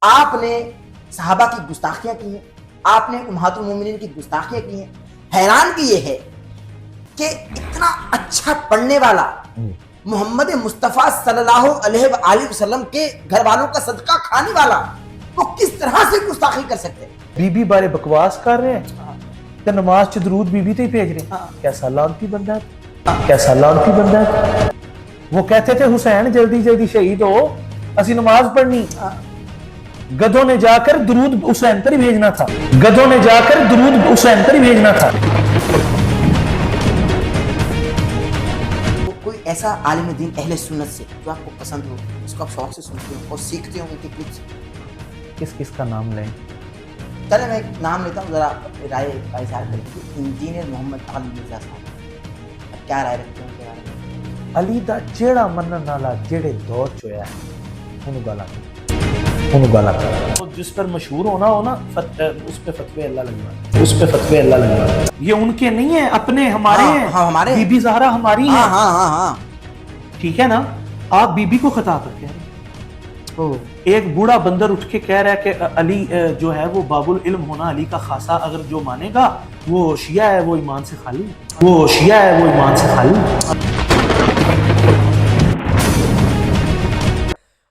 آپ نے صحابہ کی گستاخیاں کی ہیں، آپ نے امہات المومنین کی گستاخیاں کی ہیں۔ حیران بھی یہ ہے کہ اتنا اچھا پڑھنے والا محمد مصطفیٰ صلی اللہ علیہ وآلہ وسلم کے گھر والوں کا صدقہ کھانے والا وہ کس طرح سے گستاخی کر سکتے ہیں؟ بی بی بارے بکواس کر رہے ہیں تے نماز چ درود بی بی تے ہی بھیج رہے ہیں۔ کیسا لعنتی بندہ ہے، کیسا لعنتی بندہ ہے۔ وہ کہتے تھے حسین جلدی جلدی شہید ہو، اسی نماز پڑھنی۔ گدھوں نے جا کر درود حسین پر ہی بھیجنا تھا، گدھوں نے جا کر درود حسین پر ہی بھیجنا تھا۔ کوئی ایسا عالم دین اہل سنت سے جو آپ کو پسند ہو، اس کو آپ شوق سے سنتے ہو اور سیکھتے ہو ان کے کلپس؟ کس کس کا نام لیں؟ چلے میں ایک نام لیتا ہوں، ذرا رائے کا اظہار کریں۔ انجینئر محمد علی مرزا صاحب، آپ کیا رائے رکھتے ہیں ان کے بارے میں؟ علی دا جیڑا منن والا جیڑے دور چ ہویا ہے اونوں گالا اونوں گالا کر، جس پر مشہور ہونا ہو نا اس پہ فتوی اللہ لگوا، اس پہ فتوی اللہ لگوا۔ یہ ان کے نہیں ہیں، اپنے ہمارے ہیں۔ ہاں ہمارے بی بی زہرا ہماری ہیں۔ ہاں ہاں ہاں ٹھیک ہے نا، آپ بی بی کو خطا کر کہہ رہے ہیں۔ ایک بوڑھا بندر اٹھ کے کہہ رہا ہے کہ علی جو ہے وہ باب العلم ہونا علی کا خاصہ، اگر جو مانے گا وہ شیعہ ہے، وہ ایمان سے خالی، وہ شیعہ ہے، وہ ایمان سے خالی۔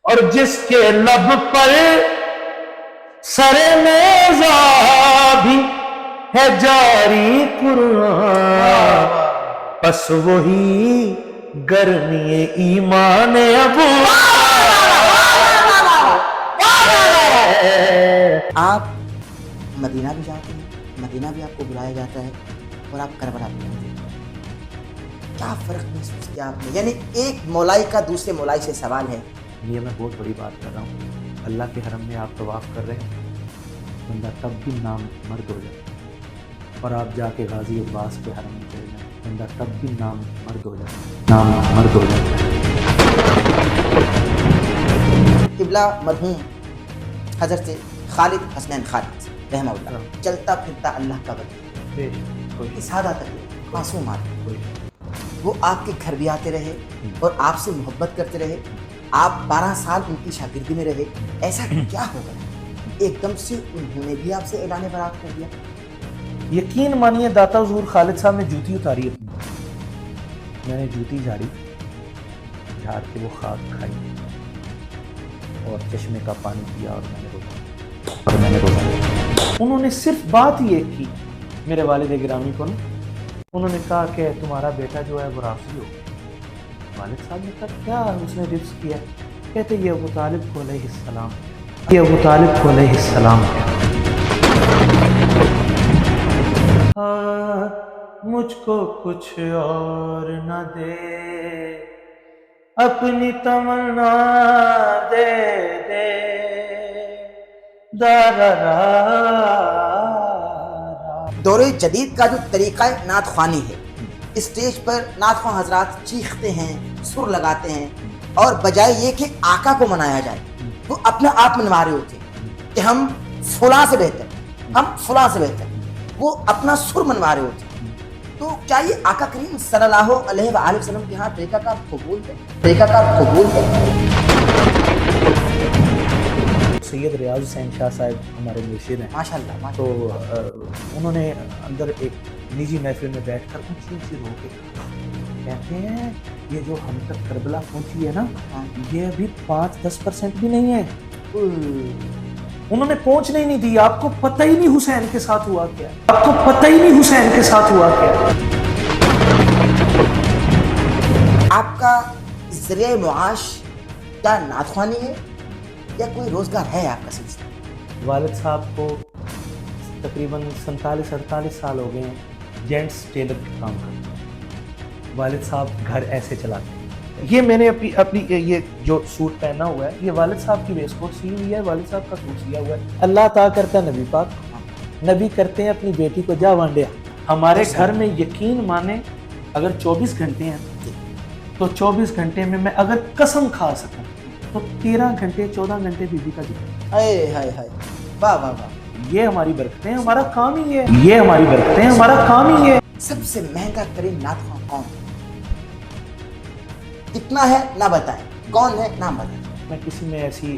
اور جس کے لب پر سر نیزہ بھی ہے جاری قرآن، بس وہی گرمی ایمان ابو۔ آپ مدینہ بھی جاتے ہیں، مدینہ بھی آپ کو بلایا جاتا ہے اور آپ کربلا بھی جاتے ہیں، کیا فرق محسوس کیا آپ نے؟ یعنی ایک مولائی کا دوسرے مولائی سے سوال ہے۔ یہ میں بہت بڑی بات کر رہا ہوں، اللہ کے حرم میں آپ طواف کر رہے ہیں، بندہ تب بھی نام مرد ہو جاتا ہے، اور آپ جا کے غازی عباس کے حرم میں چلے جائیں، بندہ تب بھی نام مرد ہو جاتا ہے، نام مرد ہو جاتا ہے۔ قبلہ مرحوم حضرت خالد حسنین خالد رحمہ اللہ، چلتا پھرتا اللہ کا ولی، سادہ تر معصوم آدمی، وہ آپ کے گھر بھی آتے رہے اور آپ سے محبت کرتے رہے، آپ 12 سال ان کی شاگردی میں رہے، ایسا کیا ہو گیا ایک دم سے انہوں نے بھی آپ سے اعلان برات کر دیا؟ یقین مانیے داتا حضور خالد صاحب نے جوتی اتاری اپنی، میں نے جوتی جھاڑی، جھاڑ کے وہ خاک کھائی اور چشمے کا پانی پیا، اور میں نے روزہ انہوں نے صرف بات ہی ایک کی میرے والد گرامی کو نا، انہوں نے کہا کہ تمہارا بیٹا جو ہے وہ رافضی ہو۔ والد صاحب نے کہا کیا اس نے رفض کیا؟ کہتے یہ ابو طالب کو علیہ السلام، یہ ابو طالب کو علیہ السلام مجھ کو کچھ اور نہ دے، اپنی تمنا دے دے، دور جدید کا جو طریقہ نعت خوانی ہے، اسٹیج پر نعت خواں حضرات چیختے ہیں، سر لگاتے ہیں، اور بجائے یہ کہ آقا کو منایا جائے وہ اپنا آپ منوا رہے ہوتے ہیں کہ ہم فلاں سے بہتر، ہم فلاں سے بہتر، وہ اپنا سر منوا رہے ہوتے ہیں۔ تو کیا یہ آقا کریم صلی اللہ علیہ وآلہ وسلم کے ہاں طریقہ کا قبول ہے؟ طریقہ کا قبول ہے؟ سید ریاض حسین شاہ صاحب ہمارے مرشد ہیں، ماشاءاللہ، تو انہوں نے اندر ایک نجی محفل میں بیٹھ کر اونچی اونچی رو کے کہتے ہیں یہ جو ہم تک کربلا پہنچی ہے نا، یہ ابھی 5-10% بھی نہیں ہے، انہوں نے پہنچنے ہی نہیں دی۔ آپ کو پتہ ہی نہیں حسین کے ساتھ ہوا کیا، آپ کو پتہ ہی نہیں حسین کے ساتھ ہوا کیا۔ آپ کا ذریعہ معاش کیا نعت خوانی ہے یا کوئی روزگار ہے آپ کا سلسلہ؟ والد صاحب کو تقریباً 47-48 سال ہو گئے ہیں، جینٹس ٹیلر کا کام کرتے ہیں، والد صاحب گھر ایسے چلاتے ہیں۔ یہ میں نے اپنی یہ جو سوٹ پہنا ہوا ہے یہ والد صاحب کی ویسٹ کوٹ سی ہوئی ہے، والد صاحب کا سوٹ سیا ہوا ہے۔ اللہ عطا کرتا ہے نبی پاک، نبی کرتے ہیں اپنی بیٹی کو جا وانڈیا۔ ہمارے گھر میں یقین مانے اگر 24 گھنٹے ہیں تو 24 گھنٹے میں اگر قسم کھا سکوں تو 13 گھنٹے 14 گھنٹے بی بی کا ذکر۔ ہائے ہائے ہائے، واہ واہ واہ، یہ ہماری برکتیں ہیں، ہمارا کام ہی ہے، یہ ہماری برکتیں ہیں، ہمارا کام ہی ہے۔ سب سے مہنگا ترین نعت خواں کون؟ کتنا ہے نہ بتائیں، کون ہے نام بتائیں۔ میں کسی میں ایسی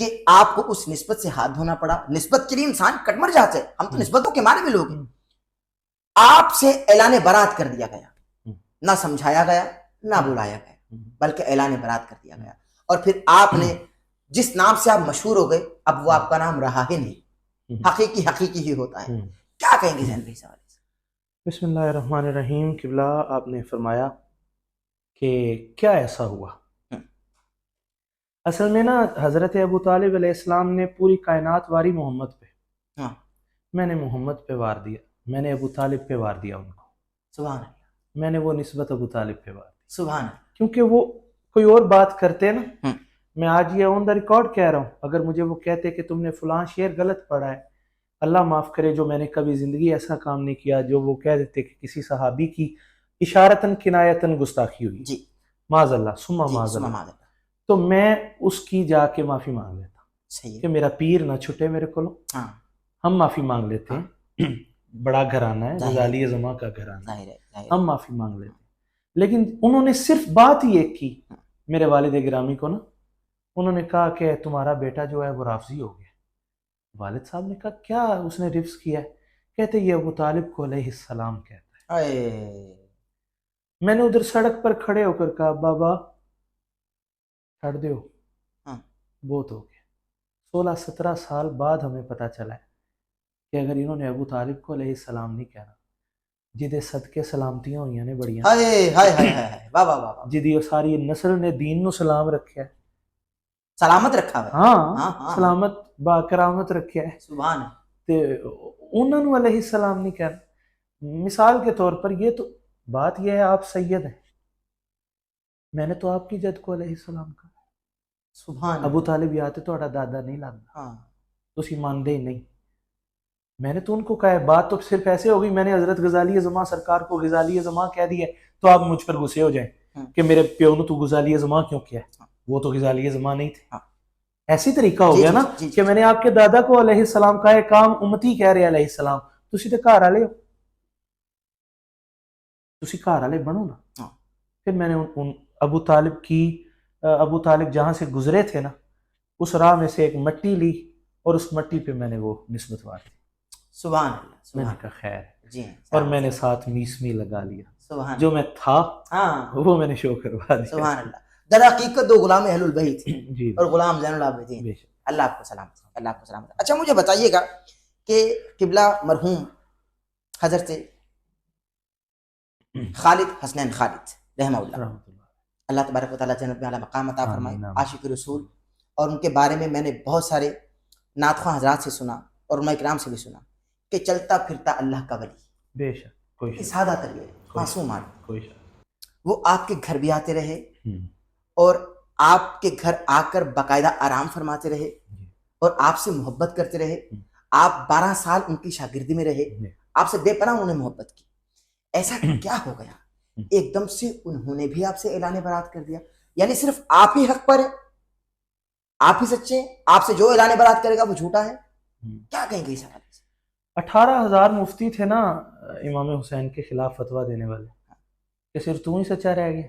کہ آپ کو اس نسبت سے ہاتھ دھونا پڑا. نسبت کے لیے انسان کٹ مر جاتا ہے, ہم تو نسبتوں کے معنی میں لوگ ہیں. آپ سے اعلان برات کر دیا گیا, نہ سمجھایا گیا نہ بلایا گیا, بلکہ اعلان برات کر دیا گیا. اور پھر آپ نے جس نام سے آپ مشہور ہو گئے, اب وہ آپ کا نام رہا ہی نہیں, حقیقی ہی ہوتا ہے. کیا کہیں گے زین بھائی سوال؟ بسم اللہ الرحمن الرحیم. قبلہ آپ نے فرمایا کہ کیا ایسا ہوا. اصل میں نا حضرت ابو طالب علیہ السلام نے پوری کائنات واری محمد پہ, میں نے محمد پہ وار دیا, میں نے ابو طالب پہ وار دیا ان کو. سبحان اللہ. میں نے وہ نسبت ابو طالب پہ وار دی. سبحان اللہ. کیونکہ وہ کوئی اور بات کرتے نا, میں آج یہ آن دا ریکارڈ کہہ رہا ہوں, اگر مجھے وہ کہتے کہ تم نے فلاں شعر غلط پڑھا ہے, اللہ معاف کرے جو میں نے کبھی زندگی ایسا کام نہیں کیا, جو وہ کہہ دیتے کہ کسی صحابی کی اشارتاً کنایتاً گستاخی ہوئی, جی معاذ اللہ ثم معاذ اللہ, تو میں اس کی جا کے معافی مانگ لیتا. صحیح کہ میرا پیر نہ چھٹے میرے کو. ہم معافی مانگ لیتے ہیں, بڑا گھرانہ ہے, غزالی زماں کا گھرانہ ہے, ہم معافی مانگ لیتے ہیں. لیکن انہوں نے صرف بات ہی ایک کی میرے والد گرامی کو نا, انہوں نے کہا کہ تمہارا بیٹا جو ہے وہ رافضی ہو گیا. والد صاحب نے کہا کیا اس نے رفض کیا ہے؟ کہتے یہ ابو طالب کو علیہ السلام کہتا ہے. میں نے ادھر سڑک پر کھڑے ہو کر کہا بابا چھڑ دیو, بہت ہو گیا. 16-17 سال بعد ہمیں پتہ چلا ہے کہ اگر انہوں نے ابو طالب کو علیہ السلام نہیں کہنا, جدے صدقے سلامتیاں ہوئیاں نے بڑیاں, جدی ساری نسل نے دین نو سلام رکھیا ہے, سلامت رکھا ہے, ہاں سلامت با کرامت رکھیا ہے. سبحان. تے انہوں نے علیہ السلام نہیں کہنا. مثال کے طور پر یہ تو بات یہ ہے, آپ سید ہیں, میں نے تو آپ کی جد کو علیہ السلام کہا. سبحان. ابو طالب یا تے تہاڈا دادا نہیں لگتا, تسی مانتے ہی نہیں. میں نے تو ان کو کہا ہے, بات تو صرف ایسے ہوگی میں نے حضرت غزالی زماں سرکار کو غزالی زماں کہہ دیا ہے تو آپ مجھ پر غصے ہو جائیں کہ میرے پیو نے تو غزالی زماں کیوں کیا ہے, وہ تو غزالی زماں نہیں تھے. ایسی طریقہ ہو گیا نا کہ میں نے آپ کے دادا کو علیہ السلام کہا ہے, کام امتی کہہ رہے علیہ السلام, تسی تے گھر والے ہو, تسی گھر والے بنو نا. پھر میں نے ابو طالب جہاں سے گزرے تھے نا, اس راہ میں سے ایک مٹی لی اور اس مٹی پہ میں نے وہ نسبت وار دی. سبحان اللہ. میں نے کہا خیر, جی, اور میں نے ساتھ میسمی لگا لیا. سبحان جو میں تھا وہ میں نے شو کروا دیا. سبحان اللہ. در حقیقت 2 غلام اہل البیت جی, اور غلام زین العابدین. اللہ آپ کو سلامت, اللہ آپ کو سلامت. اچھا مجھے بتائیے گا کہ قبلہ مرحوم حضرت خالد حسنین خالد رحمہ اللہ, اللہ تبارک و تعالیٰ جنت میں اعلیٰ مقام عطا فرمائے, عاشق رسول. اور ان کے بارے میں میں نے بہت سارے نعت خواں حضرات سے سنا اور علماء کرام سے بھی سنا کہ چلتا پھرتا اللہ کا ولی, بے شک, کوئی سادہ ترین معصوم آدمی, کوئی شک, وہ آپ کے گھر بھی آتے رہے اور آپ کے گھر آ کر باقاعدہ آرام فرماتے رہے اور آپ سے محبت کرتے رہے. آپ 12 سال ان کی شاگردی میں رہے, آپ سے بے پناہ انہوں نے محبت کی. ایسا کیا ہو گیا ایک دم سے انہوں نے بھی آپ سے اعلان برات کر دیا؟ یعنی صرف آپ ہی حق پر ہے, آپ ہی سچے ہیں, آپ سے جو اعلان برات کرے گا وہ جھوٹا ہے. کیا کہیں گے اس حوالے سے؟ 18,000 مفتی تھے نا امام حسین کے خلاف فتویٰ دینے والے, کہ صرف تو ہی سچا رہ گیا.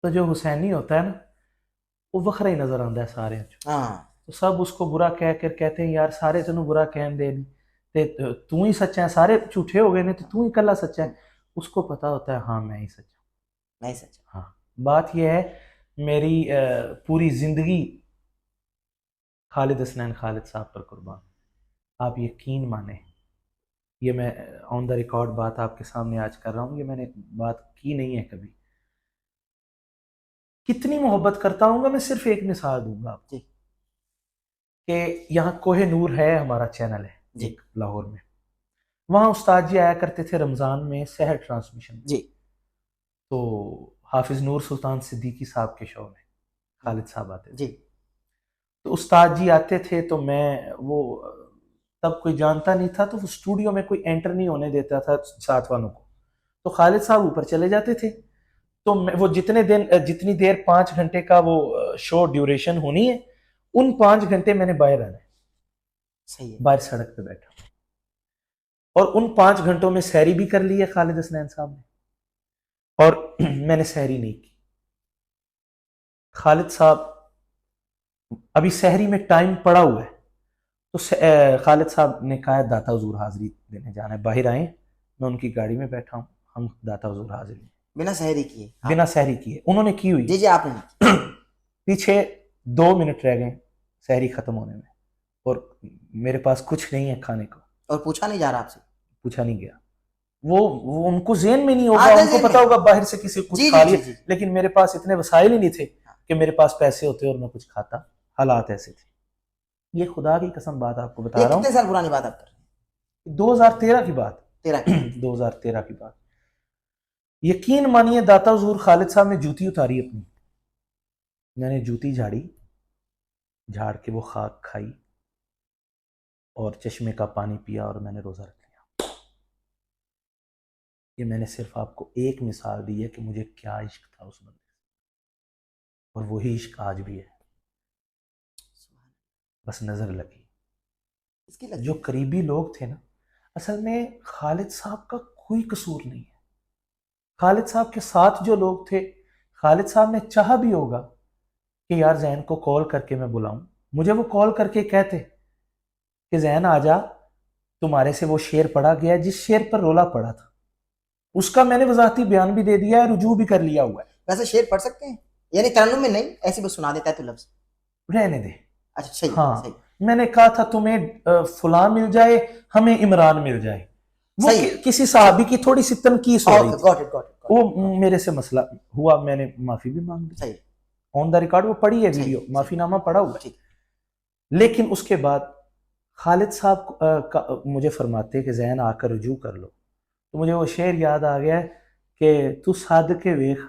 تو جو حسینی ہوتا ہے نا وہ وکھرا ہی نظر آتا ہے سارے, تو سب اس کو برا کہہ کر کہتے ہیں یار سارے تینوں برا کہن دے نہیں, تو ہی سچا ہے, سارے جھوٹے ہو گئے نے تو ہی کلا سچا ہے. اس کو پتا ہوتا ہے ہاں میں ہی سچا, نہیں سچا. ہاں بات یہ ہے, میری پوری زندگی خالد حسنین خالد صاحب پر قربان. آپ یقین مانیں, یہ میں آن دا ریکارڈ بات آپ کے سامنے آج کر رہا ہوں, یہ میں نے بات کی نہیں ہے کبھی. کتنی محبت کرتا ہوں گا, میں صرف ایک مثال دوں گا آپ کو کہ یہاں کوہ نور ہے, ہمارا چینل ہے ایک لاہور میں, وہاں استاد جی آیا کرتے تھے رمضان میں سحر ٹرانسمیشن جی. تو حافظ نور سلطان صدیقی صاحب کے شو میں خالد صاحب آتے تھے, تو استاد جی آتے تھے تو میں وہ تب کوئی جانتا نہیں تھا, تو وہ اسٹوڈیو میں کوئی انٹر نہیں ہونے دیتا تھا ساتھ والوں کو, تو خالد صاحب اوپر چلے جاتے تھے. تو وہ جتنی دیر 5 گھنٹے کا وہ شو ڈیوریشن ہونی ہے, ان 5 گھنٹے میں نے باہر آنا ہے, باہر سڑک پہ بیٹھا, اور ان 5 گھنٹوں میں سحری بھی کر لی ہے خالد حسنین صاحب نے, اور میں نے سحری نہیں کی. خالد صاحب ابھی سحری میں ٹائم پڑا ہوا ہے، تو خالد صاحب نے کہا ہے داتا حضور حاضری دینے جانا ہے، باہر آئیں، میں ان کی گاڑی میں بیٹھا ہوں، ہم داتا حضور حاضری بنا سحری کیے؟ بنا سحری کیے انہوں نے کی ہوئی، جی آپ نے پیچھے 2 منٹ رہ گئے سحری ختم ہونے میں، اور میرے پاس کچھ نہیں ہے کھانے کو، اور پوچھا نہیں جا رہا آپ سے؟ پوچھا نہیں گیا، وہ ان کو ذہن میں نہیں ہوگا، آدھے ان کو ذہن پتا میں۔ ہوگا باہر سے کسی کچھ جی کھا جی لیا، جی جی۔ لیکن میرے پاس اتنے وسائل ہی نہیں تھے کہ میرے پاس پیسے ہوتے اور میں کچھ کھاتا، حالات ایسے تھے۔ یہ خدا کی قسم بات آپ کو بتا یہ رہا ہوں، کتنے سال پرانی بات آپ کر رہے ہیں؟ 2013 کی بات، 2013 کی بات۔ یقین مانیے داتا حضور خالد صاحب نے جوتی اتاری اپنی، میں نے جوتی جھاڑ کے وہ خاک کھائی اور چشمے کا پانی پیا اور میں نے روزہ رکھ لیا۔ یہ میں نے صرف آپ کو ایک مثال دی ہے کہ مجھے کیا عشق تھا اس بندے سے، اور وہی عشق آج بھی ہے، بس نظر لگی۔ اس کی لگی جو قریبی لوگ تھے نا، اصل میں خالد صاحب کا کوئی قصور نہیں ہے، خالد صاحب کے ساتھ جو لوگ تھے، خالد صاحب نے چاہا بھی ہوگا کہ یار زین کو کال کر کے میں بلاؤں، مجھے وہ کال کر کے کہتے کہ زین آ جا، تمہارے سے وہ شعر پڑھا گیا جس شعر پر رولا پڑا تھا، اس کا میں نے وضاحتی بیان بھی دے دیا ہے، رجوع بھی کر لیا ہوا ہے۔ ویسے شعر پڑھ سکتے ہیں؟ یعنی ترنم میں نہیں، ایسے بس سنا دیتا ہے تو لفظ؟ رہنے دے، اچھا صحیح ہاں صحیح میں نے کہا تھا تمہیں فلاں مل جائے، ہمیں عمران مل جائے، وہ صحیح۔ کسی صحابی کی تھوڑی سی تنقیص ہو رہی تھی، گاٹ اٹ وہ میرے سے مسئلہ ہوا، میں نے معافی بھی مانگ لی، صحیح آن دا ریکارڈ وہ پڑھی ہے صحیح، ویڈیو، صحیح، معافی نامہ پڑا ہوا ہے۔ ٹھیک۔ لیکن اس کے بعد خالد صاحب مجھے فرماتے کہ زین آ کر رجوع کر لو، تو مجھے وہ شعر یاد آ گیا کہ تو صادقے ویخ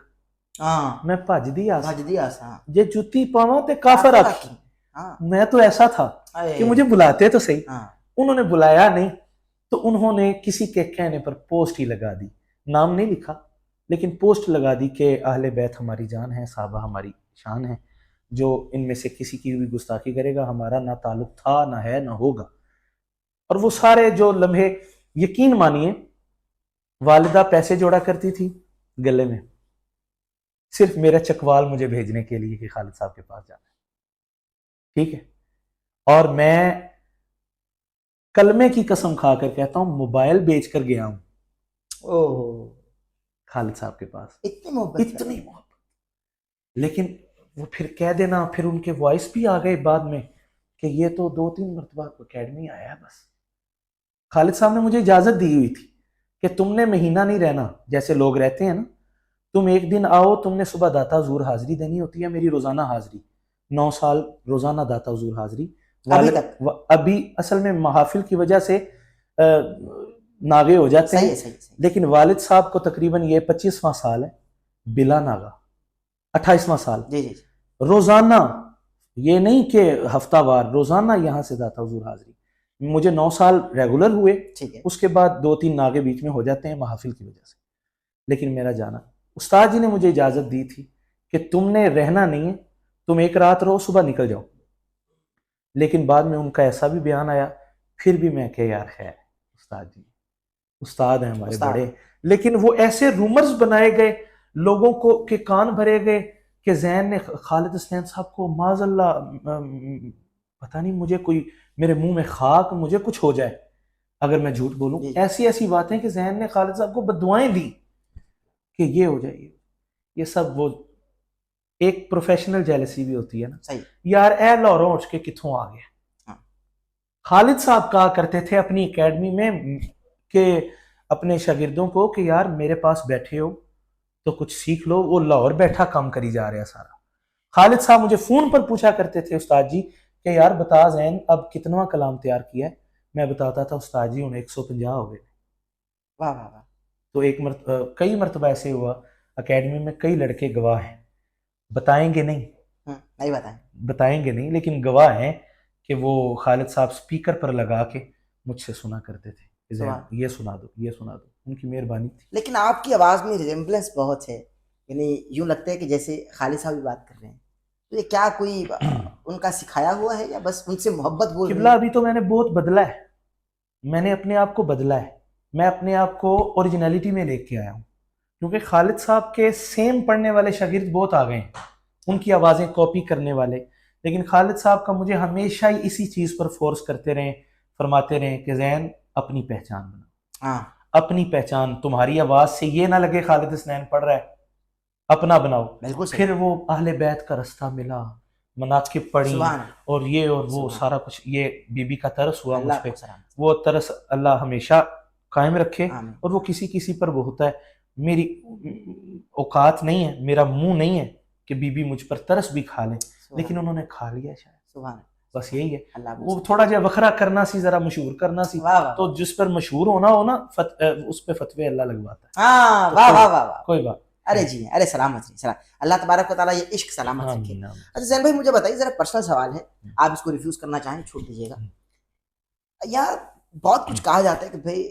ہاں میں بھج دی آس، بھج دی آس، ہاں جے جتی پاواں تے کافر آکھی۔ ہاں میں تو ایسا تھا کہ مجھے بلاتے تو صحیح، ہاں انہوں نے بلایا نہیں، تو انہوں نے کسی کے کہنے پر پوسٹ ہی لگا دی، نام نہیں لکھا لیکن پوسٹ لگا دی کہ اہل بیت ہماری جان ہے، صحابہ ہماری شان ہے، جو ان میں سے کسی کی بھی گستاخی کرے گا ہمارا نہ تعلق تھا، نہ ہے، نہ ہوگا۔ اور وہ سارے جو لمحے، یقین مانیے والدہ پیسے جوڑا کرتی تھی گلے میں، صرف میرا چکوال مجھے بھیجنے کے لیے کہ خالد صاحب کے پاس جانا ہے، ٹھیک ہے، اور میں کلمے کی قسم کھا کر کہتا ہوں موبائل بیچ کر گیا ہوں اوہ خالد صاحب کے پاس، اتنی محبت اتنی محبت۔ لیکن وہ پھر کہہ دینا، پھر ان کے وائس بھی آ گئے بعد میں کہ یہ تو 2-3 مرتبہ اکیڈمی آیا ہے بس۔ خالد صاحب نے مجھے اجازت دی ہوئی تھی کہ تم نے مہینہ نہیں رہنا جیسے لوگ رہتے ہیں نا، تم ایک دن آؤ، تم نے صبح داتا حضور حاضری دینی ہوتی ہے، میری روزانہ حاضری، 9 سال روزانہ داتا حضور حاضری، ابھی تک؟ ابھی اصل میں محافل کی وجہ سے ناغے ہو جاتے ہیں، لیکن والد صاحب کو تقریباً یہ 25واں سال ہے بلا ناغا، 28واں سال، جی جی روزانہ، یہ نہیں کہ ہفتہ وار، روزانہ یہاں سے داتا حضور حاضری۔ مجھے 9 سال ریگولر ہوئے، ٹھیک ہے۔ اس کے بعد 2-3 ناغے بیچ میں ہو جاتے ہیں محافل کی وجہ سے، لیکن میرا جانا، استاد جی نے مجھے اجازت دی تھی کہ تم نے رہنا نہیں ہے، تم ایک رات رہو، صبح نکل جاؤ، لیکن بعد میں ان کا ایسا بھی بیان آیا، پھر بھی میں کہ یار خیر استاد جی استاد ہیں ہمارے بڑے، لیکن وہ ایسے رومرز بنائے گئے لوگوں کو کہ کان بھرے گئے کہ زین نے خالد حسنین صاحب کو معاذ اللہ، پتہ نہیں مجھے کوئی، میرے منہ میں خاک، مجھے کچھ ہو جائے اگر میں جھوٹ بولوں، ایسی باتیں کہ زین نے خالد صاحب کو بددعائیں دی کہ یہ ہو جائے، یہ سب وہ ایک پروفیشنل جیلسی بھی ہوتی ہے نا، صحیح یار اے لاہوروں اٹھ کے کتھوں آ گیا۔ خالد صاحب کہا کرتے تھے اپنی اکیڈمی میں کہ اپنے شاگردوں کو کہ یار میرے پاس بیٹھے ہو تو کچھ سیکھ لو، وہ لاہور بیٹھا کام کری جا رہا سارا۔ خالد صاحب مجھے فون پر پوچھا کرتے تھے استاد جی کہ یار بتا زین اب کتنا کلام تیار کیا ہے، میں بتاتا تھا استاد جی انہیں 150 ہو گئے۔ واہ واہ واہ۔ تو کئی مرتبہ ایسے ہوا، اکیڈمی میں کئی لڑکے گواہ ہیں، بتائیں گے نہیں، بتائیں گے نہیں لیکن گواہ ہیں کہ وہ خالد صاحب سپیکر پر لگا کے مجھ سے سنا کرتے تھے، یہ سنا دو، یہ سنا دو، ان کی مہربانی تھی۔ لیکن آپ کی آواز میں ریزمبلنس بہت ہے، یعنی یوں لگتا ہے کہ جیسے خالد صاحب بھی بات کر رہے ہیں، تو یہ کیا کوئی ان کا سکھایا ہوا ہے یا بس ان سے محبت بول رہے ہیں؟ قبلہ ابھی تو میں نے بہت بدلا ہے، میں نے اپنے آپ کو بدلا ہے، میں اپنے آپ کو اوریجنلٹی میں لے کے آیا ہوں، کیونکہ خالد صاحب کے سیم پڑھنے والے شاگرد بہت آ گئے ہیں، ان کی آوازیں کاپی کرنے والے، لیکن خالد صاحب کا مجھے ہمیشہ ہی اسی چیز پر فورس کرتے رہے، فرماتے رہے کہ زین اپنی پہچان بناؤ، ہاں اپنی پہچان، تمہاری آواز سے یہ نہ لگے خالد حسنین پڑھ رہا ہے، اپنا بناؤ۔ بالکل صحیح، پھر وہ اہل بیت کا رستہ ملا، مناقب پڑھی سبحان اللہ، اور یہ اور وہ سبحان سارا کچھ، یہ بی بی کا ترس ہوا مجھ اللہ پہ، کو سلامت، وہ ترس اللہ ہمیشہ قائم رکھے، آمین، اور وہ کسی کسی پر وہ ہوتا ہے، میری اوقات نہیں ہے، میرا منہ نہیں ہے کہ بی بی مجھ پر ترس بھی کھا لے، سبحان لیکن انہوں نے کھا لیا شاید، سبحان اللہ، بس یہی ہے۔ اللہ کو وہ تھوڑا جہا وکھرا کرنا سی، ذرا مشہور کرنا سی، واہ واہ، تو جس پر مشہور ہونا ہو نا اس پہ فتوے اللہ لگواتا ہے، ہاں تو واہ واہ واہ واہ، کوئی بات ارے جی ارے سلامت رہی، سلام، اللہ تبارک و تعالیٰ یہ عشق سلامت رکھے۔ آمین آمین۔ اچھا زین بھائی مجھے بتائیے، ذرا پرسنل سوال ہے، آپ اس کو ریفیوز کرنا چاہیں چھوڑ دیجیے گا، یار بہت کچھ کہا جاتا ہے کہ بھائی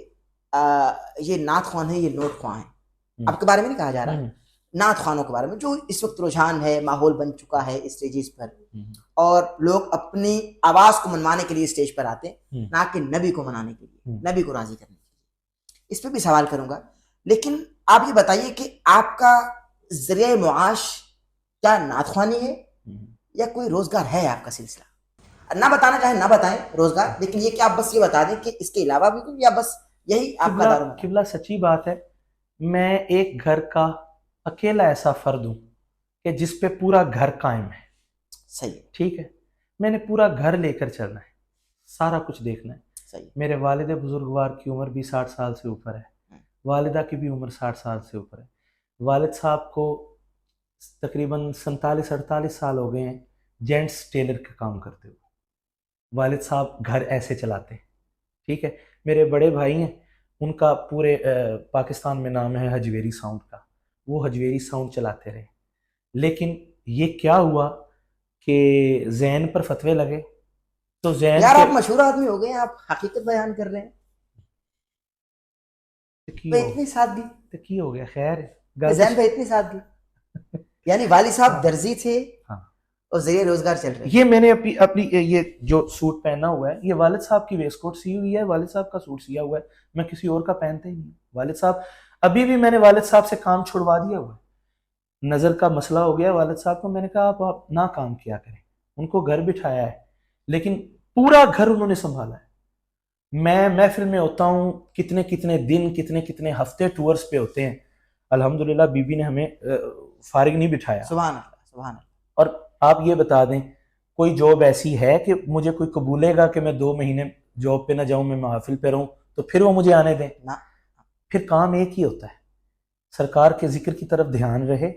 یہ نعت خوان ہے، یہ نوٹ خواں ہیں، آپ کے بارے میں نہیں کہا جا رہا، نعت خوانوں کے بارے میں جو اس وقت رجحان ہے، ماحول بن چکا ہے اسٹیجز پر، اور لوگ اپنی آواز کو منوانے کے لیے اسٹیج پر آتے ہیں، نہ کہ نبی کو منانے کے لیے، نبی کو راضی کرنے کے لیے، اس پہ بھی سوال کروں گا، لیکن آپ یہ بتائیے کہ آپ کا ذریعہ معاش کیا نعت خوانی ہے یا کوئی روزگار ہے آپ کا سلسلہ؟ نہ بتانا چاہیں نہ بتائیں روزگار، لیکن یہ کہ آپ بس یہ بتا دیں کہ اس کے علاوہ بھی کوئی، یا بس یہی آپ کا دار قبلہ سچی بات ہے، میں ایک گھر کا اکیلا ایسا فرد ہوں کہ جس پہ پورا گھر قائم ہے، صحیح ٹھیک ہے، میں نے پورا گھر لے کر چلنا ہے، سارا کچھ دیکھنا ہے۔ صحیح، میرے والد بزرگوار کی عمر بھی 60 سال سے اوپر ہے، والدہ کی بھی عمر 60 سال سے اوپر ہے، والد صاحب کو تقریباً 47-48 سال ہو گئے ہیں جینٹس ٹیلر کا کام کرتے ہوئے، والد صاحب گھر ایسے چلاتے ہیں، ٹھیک ہے۔ میرے بڑے بھائی ہیں، ان کا پورے پاکستان میں نام ہے حجویری ساؤنڈ کا، وہ حجویری ساؤنڈ چلاتے رہے، لیکن یہ کیا ہوا کہ زین پر فتوے لگے، تو زین یار آپ مشہور آدمی ہو گئے ہیں، آپ حقیقت بیان کر رہے ہیں، اتنی سادگی، کی ہو گیا، خیر ہے، زین بھائی اتنی سادگی، یعنی والد صاحب درزی تھے اور ذریعہ روزگار چل رہے، یہ میں نے اپنی یہ جو سوٹ پہنا ہوا ہے، یہ والد صاحب کی ویسٹ کوٹ سی ہوئی ہے، والد صاحب کا سوٹ سیا ہوا ہے، میں کسی اور کا پہنتا ہی نہیں، والد صاحب ابھی بھی میں نے والد صاحب سے کام چھڑوا دیا ہوا ہے، نظر کا مسئلہ ہو گیا والد صاحب کو، میں نے کہا آپ نہ کام کیا کریں، ان کو گھر بٹھایا ہے، لیکن پورا گھر انہوں نے سنبھالا ہے۔ میں محفل میں ہوتا ہوں، کتنے کتنے دن، کتنے کتنے ہفتے ٹورز پہ ہوتے ہیں، الحمدللہ بی بی نے ہمیں فارغ نہیں بٹھایا۔ سبحان اللہ سبحان اللہ۔ اور آپ یہ بتا دیں، کوئی جاب ایسی ہے کہ مجھے کوئی قبولے گا کہ میں 2 مہینے جاب پہ نہ جاؤں، میں محافل پہ رہوں، تو پھر وہ مجھے آنے دیں؟ پھر کام ایک ہی ہوتا ہے، سرکار کے ذکر کی طرف دھیان رہے،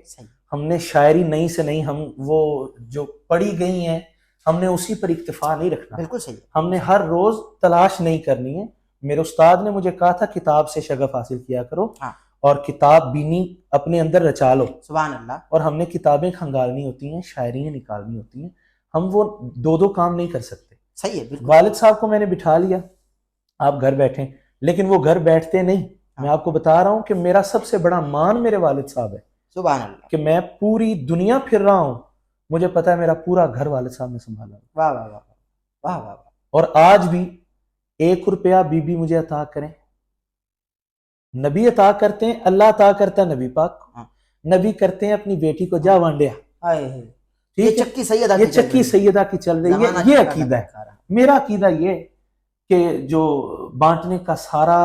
ہم نے شاعری نئی سے نہیں، ہم وہ جو پڑھی گئی ہیں ہم نے اسی پر اکتفا نہیں رکھنا، بالکل صحیح، ہم نے ہر روز تلاش نہیں کرنی ہے۔ میرے استاد نے مجھے کہا تھا کتاب سے شغف حاصل کیا کرو، اور کتاب بینی اپنے اندر رچا لو، سبحان اللہ، اور ہم نے کتابیں کھنگالنی ہوتی ہیں، شاعریاں نکالنی ہوتی ہیں، ہم وہ 2 کام نہیں کر سکتے۔ صحیح ہے، بالکل۔ والد صاحب کو میں نے بٹھا لیا، آپ گھر بیٹھیں، لیکن وہ گھر بیٹھتے نہیں، میں آپ کو بتا رہا ہوں کہ میرا سب سے بڑا مان میرے والد صاحب ہے، سبحان اللہ، کہ میں پوری دنیا پھر رہا ہوں، مجھے پتا ہے میرا پورا گھر والد صاحب نے سنبھالا، واہ واہ واہ واہ واہ، اور آج بھی 1 روپیہ بی بی مجھے عطا کریں، نبی عطا کرتے ہیں، اللہ عطا کرتا ہے نبی پاک کو، نبی کرتے ہیں اپنی بیٹی کو جا وانڈیا، یہ چکی سیدہ یہ چکی سیدہ کی چل رہی ہے، یہ عقیدہ ہے میرا، عقیدہ یہ کہ جو بانٹنے کا سارا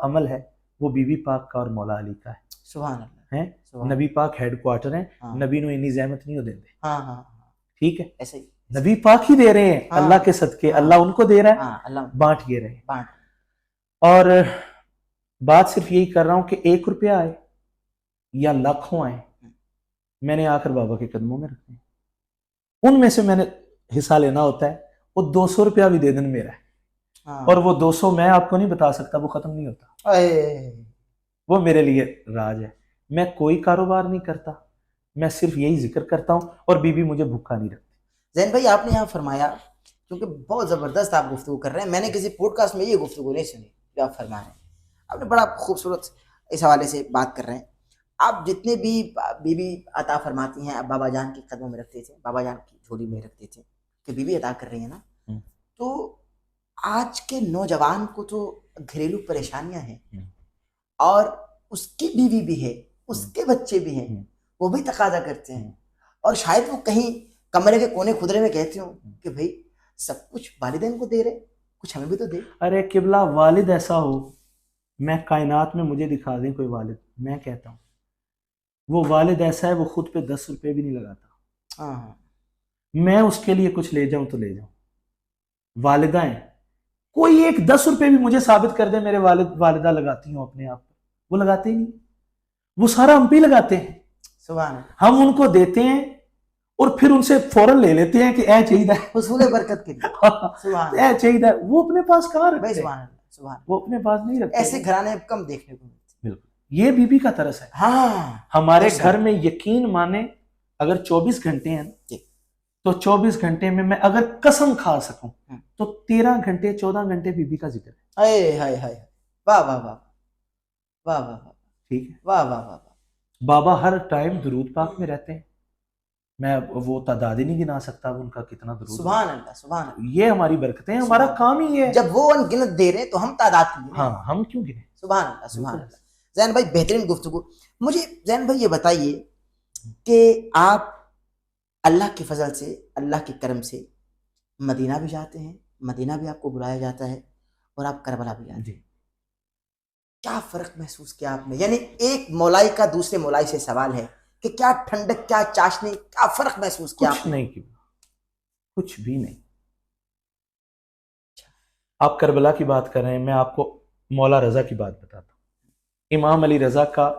عمل ہے وہ بی بی پاک کا اور مولا علی کا ہے، سبحان اللہ ہیں، نبی پاک ہیڈ کوارٹر ہیں، نبی نو انی زحمت نہیں ہو دیندے، ٹھیک ہے، ایسے ہی نبی پاک ہی دے رہے ہیں اللہ کے صدقے، اللہ ان کو دے رہا ہے، بانٹ یہ رہے۔ اور بات صرف یہی کر رہا ہوں کہ 1 روپیہ آئے یا لاکھوں آئے، میں نے آخر بابا کے قدموں میں رکھنے، ان میں سے میں نے حصہ لینا ہوتا ہے، وہ 200 روپیہ بھی دے دن میرا ہے، اور وہ 200 میں آپ کو نہیں بتا سکتا، وہ ختم نہیں ہوتا، وہ میرے لیے راج ہے۔ میں کوئی کاروبار نہیں کرتا، میں صرف یہی ذکر کرتا ہوں، اور بی بی مجھے بھوکا نہیں رکھتی۔ زین بھائی آپ نے یہاں فرمایا، کیونکہ بہت زبردست آپ گفتگو کر رہے ہیں، میں نے کسی پوڈ کاسٹ میں یہ گفتگو نہیں سنی جو آپ فرما رہے ہیں، آپ نے بڑا خوبصورت اس حوالے سے بات کر رہے ہیں۔ آپ جتنے بھی بی بی عطا فرماتی ہیں، آپ بابا جان کے قدموں میں رکھتے تھے، بابا جان کی جھولی میں رکھتے تھے کہ بی بی عطا کر رہی ہیں نا، تو آج کے نوجوان کو تو گھریلو پریشانیاں ہیں، اور اس کی بیوی بھی ہے، اس کے بچے بھی ہیں، وہ بھی تقاضا کرتے ہیں، اور شاید وہ کہیں کمرے کے کونے خدرے میں کہتے ہوں کہ بھائی سب کچھ والدین کو دے رہے, کچھ ہمیں بھی تو دے. ارے قبلہ والد ایسا ہو, میں کائنات میں مجھے دکھا دیں کوئی والد, میں کہتا ہوں وہ والد ایسا ہے وہ خود پہ 10 روپے بھی نہیں لگاتا. ہاں میں اس کے لیے کچھ لے جاؤں تو لے جاؤں. والدہ ہیں, کوئی ایک 10 روپے بھی مجھے ثابت کر دے میرے والد والدہ لگاتی ہوں اپنے آپ پہ, وہ لگاتے ہی نہیں, وہ سارا ہم پہ لگاتے ہیں. سبحان اللہ, ہم ان کو دیتے ہیں اور پھر ان سے فوراً لے لیتے ہیں کہ اے چاہیے حصول برکت کے لیے. سبحان اللہ, اے چاہیے, وہ اپنے پاس کہاں بھائی رکھتے ہیں, سبحان اللہ, سبحان اللہ. وہ اپنے پاس نہیں رکھتے. ایسے گھرانے اب کم دیکھنے کو ملتے. بالکل, یہ بی بی کا طرز ہے. ہاں ہمارے ایسا. گھر میں یقین مانے اگر 24 گھنٹے ہیں جی. تو 24 گھنٹے میں اگر قسم کھا سکوں تو 13 گھنٹے 14 گھنٹے بی بی کا ذکر ہے. اے ہائے ہائے, واہ واہ واہ واہ واہ واہ, ٹھیک ہے, واہ واہ واہ. بابا ہر ٹائم درود پاک میں رہتے ہیں, میں وہ تعداد ہی نہیں گنا سکتا ان کا کتنا درود. سبحان اللہ, سبحان اللہ. یہ ہماری برکتیں ہیں, ہمارا کام ہی ہے. جب وہ ان گنت دے رہے تو ہم تعداد کی. ہاں, ہم کیوں گنے. سبحان اللہ, سبحان اللہ. زین بھائی بہترین گفتگو. مجھے زین بھائی یہ بتائیے کہ آپ اللہ کے فضل سے, اللہ کے کرم سے مدینہ بھی جاتے ہیں, مدینہ بھی آپ کو بلایا جاتا ہے, اور آپ کربلا بھی جاتے ہیں. جی, کیا فرق محسوس کیا آپ نے؟ یعنی ایک مولائی کا دوسرے مولائی سے سوال ہے کہ کیا ٹھنڈک, کیا چاشنی, کیا فرق محسوس کیا کچھ آپ نے؟ نہیں کیا, کچھ بھی نہیں. آپ کربلا کی بات کر رہے ہیں, میں آپ کو مولا رضا کی بات بتاتا ہوں. امام علی رضا کا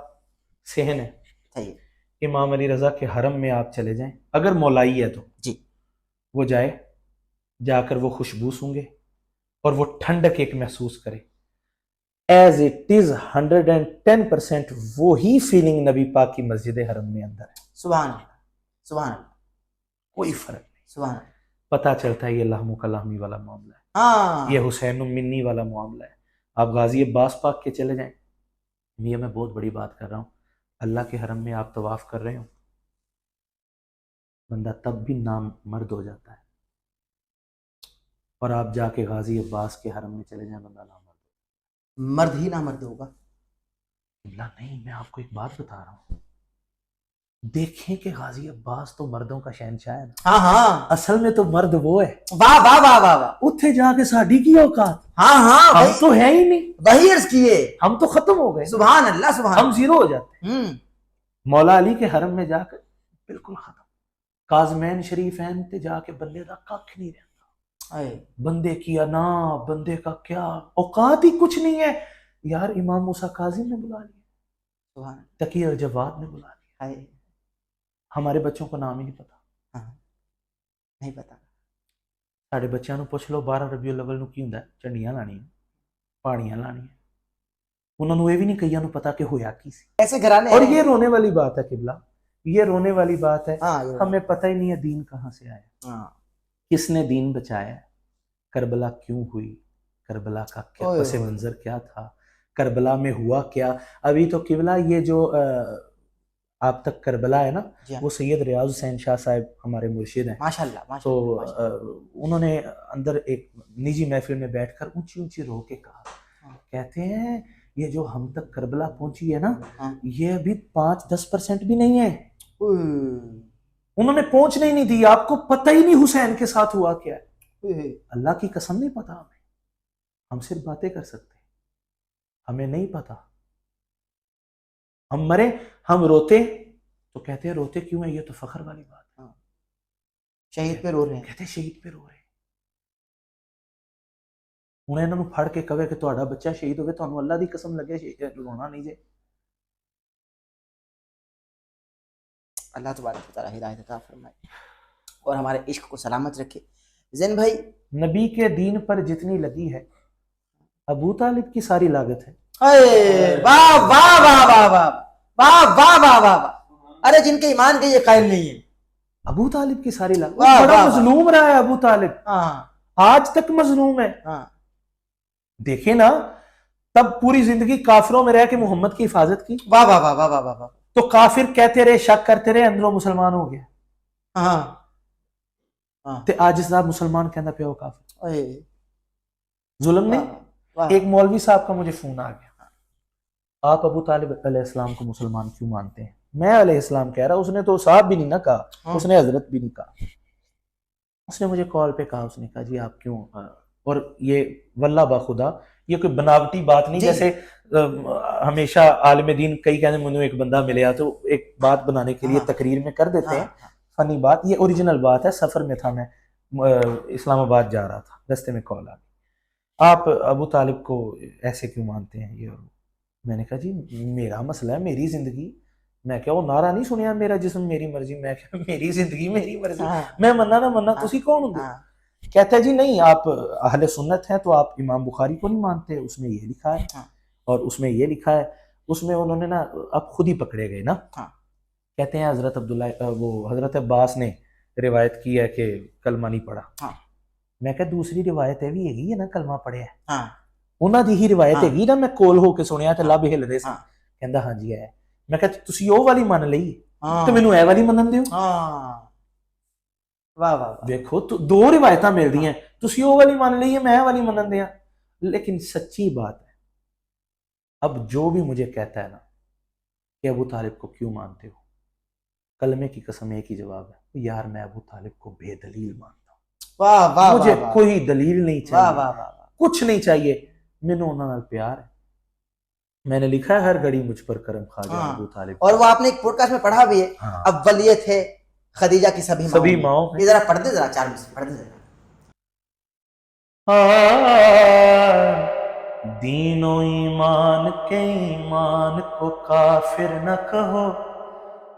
صحن ہے, صحیح. امام علی رضا کے حرم میں آپ چلے جائیں, اگر مولائی ہے تو جی, وہ جائے, جا کر وہ خوشبو سونگے اور وہ ٹھنڈک ایک محسوس کرے. ایز اٹ از 110% وہی فیلنگ نبی پاک کی مسجد حرم میں اندر ہے. سبحان اللہ, سبحان اللہ, کوئی فرق نہیں. سبحان اللہ. پتہ چلتا ہے یہ لحم کلامی والا معاملہ ہے, ہاں, یہ حسین منی والا معاملہ ہے. آپ غازی عباس پاک کے چلے جائیں, یہ میں بہت بڑی بات کر رہا ہوں, اللہ کے حرم میں آپ طواف کر رہے ہو, بندہ تب بھی نام مرد ہو جاتا ہے, اور آپ جا کے غازی عباس کے حرم میں چلے جائیں, بندہ نام مرد ہی نہ مرد ہوگا. اللہ نہیں, میں آپ کو ایک بات بتا رہا ہوں, دیکھیں کہ غازی عباس تو مردوں کا شہنشاہ ہے نا. ہاں ہاں, اصل میں تو مرد وہ ہے. واہ واہ واہ واہ واہ. اتھے جا کے ساڈی کی اوقات, ہاں ہاں, ہم تو ہے ہی نہیں, وہی عرض کیے. ہم تو ختم ہو گئے. سبحان اللہ, سبحان ہم زیرو ہو جاتے ہیں. مولا علی کے حرم میں جا کر بالکل ختم. کاظمین شریفین تے جا کے بندے دا کھ نہیں رہتا, بندے کی انا, بندے کا کیا اوقات ہی کچھ نہیں ہے. یار امام موسیٰ کاظم نے بلا لیا, تقی الجواد نے بلا لیا, ہمارے بچوں کو نام ہی نہیں پتا. نہیں پتا. ساڈے بچیاں نو پوچھ لو 12 ربیع الاول نو کی ہوندا ہے, چنڈیاں لانیاں, پہاڑیاں لانیاں, انہوں نے یہ بھی نہیں کئیاں نو پتا کہ ہویا کی سی. ایسے گھرانے اور یہ رونے والی بات ہے قبلہ, یہ رونے والی بات ہے. ہمیں پتہ ہی نہیں ہے دین کہاں سے آیا, کس نے دین بچایا, کربلا کیوں ہوئی, کربلا کا کیا پس منظر کیا تھا, کربلا میں ہوا کیا. ابھی تو قبلہ یہ جو آپ تک کربلا ہے نا, وہ سید ریاض حسین شاہ صاحب ہمارے مرشد ہیں ماشاءاللہ, تو انہوں نے اندر ایک نجی محفل میں بیٹھ کر اونچی اونچی رو کے کہا, کہتے ہیں یہ جو ہم تک کربلا پہنچی ہے نا, یہ ابھی 5-10% بھی نہیں ہے. انہوں نے پہنچنے ہی نہیں دی. آپ کو پتہ ہی نہیں حسین کے ساتھ ہوا کیا ہے, اللہ کی قسم نہیں پتا ہمیں. ہم صرف باتیں کر سکتے ہیں, ہمیں نہیں پتا. ہم مرے, ہم روتے تو کہتے ہیں روتے کیوں ہیں, یہ تو فخر والی بات ہے. شہید پہ رو رہے ہیں, کہتے ہیں شہید پہ رو رہے ہیں. ہوں انہوں نے پھڑ کے کہے کہ تہاڈا بچہ شہید ہوئے, تہانوں اللہ دی قسم لگے رونا نہیں جے. اللہ تبارک و تعالی ہدایت عطا فرمائے اور ہمارے عشق کو سلامت رکھے. زین بھائی, نبی کے دین پر جتنی لگی ہے ابو طالب کی ساری لاگت ہے. واہ واہ واہ واہ واہ واہ واہ واہ واہ. ارے جن کے ایمان کے یہ قائل نہیں ہے, ابو طالب کی ساری لاگت. بڑا مظلوم رہا ہے ابو طالب, آج تک مظلوم ہے. دیکھیں نا, تب پوری زندگی کافروں میں رہ کے محمد کی حفاظت کی. واہ واہ واہ واہ واہ. تو کافر کہتے رہے, شک کرتے رہے, اندروں مسلمان ہو گیا. تے آج صاحب مسلمان کہنا پیا وہ کافر. ظلم نہیں. ایک مولوی صاحب کا مجھے فون آ گیا, آپ ابو طالب علیہ السلام کو مسلمان کیوں مانتے ہیں؟ میں علیہ السلام کہہ رہا, اس نے تو صاحب بھی نہیں نہ کہا, اس نے حضرت بھی نہیں کہا. اس نے مجھے کال پہ کہا، اس نے کہا جی آپ کیوں، اور یہ واللہ باخدا یہ کوئی بناوٹی بات نہیں، جیسے ہمیشہ عالم دین کئی کہتے ہیں مجھے ایک بندہ ملیا تو ایک بات بنانے کے لیے تقریر میں کر دیتے ہیں فنی بات، یہ اوریجنل بات ہے. سفر میں تھا میں اسلام آباد جا رہا تھا، رستے میں کال آ گئی، آپ ابو طالب کو ایسے کیوں مانتے ہیں یہ؟ میں نے کہا جی میرا مسئلہ ہے، میری زندگی، میں کیا وہ نعرہ نہیں سنیا میرا جسم میری مرضی، میں کیا میری زندگی میری مرضی، میں مننا نہ مننا تسی کون ہوں؟ کہتا ہے جی نہیں آپ اہل سنت ہیں تو آپ امام بخاری کو نہیں مانتے، اس میں یہ لکھا ہے اور اس میں یہ لکھا ہے. اس میں انہوں نے نا اب خود ہی پکڑے گئے نا، کہتے ہیں حضرت عبداللہ وہ حضرت عباس نے روایت کی ہے کہ کلمہ نہیں پڑھا. میں کہا دوسری روایت ہے بھی یہی ہے نا کلمہ پڑھے ہے، انہاں دی ہی روایت ہے نا، میں کول ہو کے سنیا تے لب ہل رہے سن. کہندا ہاں جی ہے. میں کہا تسی او والی من لئی تے مینوں اے والی منن دیو. واہ واہ دیکھو تو دو روایتاں مل رہی ہیں، تسی او والی من لئی ہے میں والی منن دیاں. لیکن سچی بات ہے، اب جو بھی مجھے کہتا ہے نا کہ ابو طالب کو کیوں مانتے ہو، کلمے کی قسم ایک ہی جواب ہے، یار میں ابو طالب کو بے دلیل مانتا ہوں. واہ واہ مجھے کوئی دلیل نہیں چاہیے، واہ کچھ نہیں چاہیے، مینوں انہاں نال پیار ہے. میں نے لکھا ہے ہر گھڑی مجھ پر کرم خواجہ ابو طالب. اور وہ آپ نے ایک پوڈ کاسٹ میں پڑھا بھی ہے، اولیت ہے خدیجہ کی سبھی ماؤں. یہ ذرا پڑھ دے، ذرا 4 منٹ پڑھ دے ذرا. دین و ایمان کے ایمان کو کافر نہ کہو،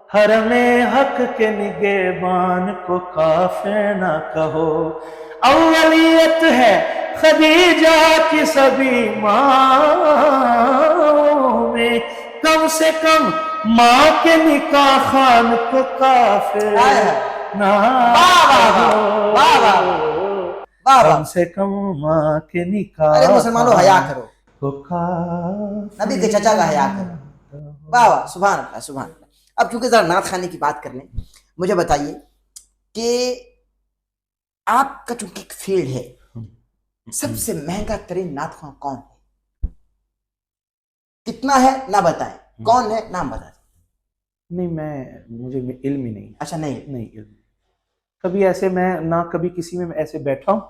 حرم حق کے نگہبان کو کافر نہ کہو. اولیت ہے خدیجہ کی سبھی ماؤں میں، کم سے کم ماں کے نکاح خان کو کافر نہ کم سے کم ماں کے نکاح. ارے مسلمانوں حیا کرو، کو کافر نبی کے چچا کا حیا کرو. واہ واہ سبحان اللہ سبحان اللہ. اب چونکہ ذرا نعت خوانی کی بات کر لیں، مجھے بتائیے کہ آپ کا چونکہ ایک فیلڈ ہے، سب سے مہنگا ترین نعت خواں کون ہے؟ کتنا ہے نہ بتائیں، کون ہے نام بتا دیں. نہیں مجھے علم ہی نہیں. اچھا نہیں علم کبھی ایسے میں نہ کبھی کسی میں ایسے بیٹھا ہوں،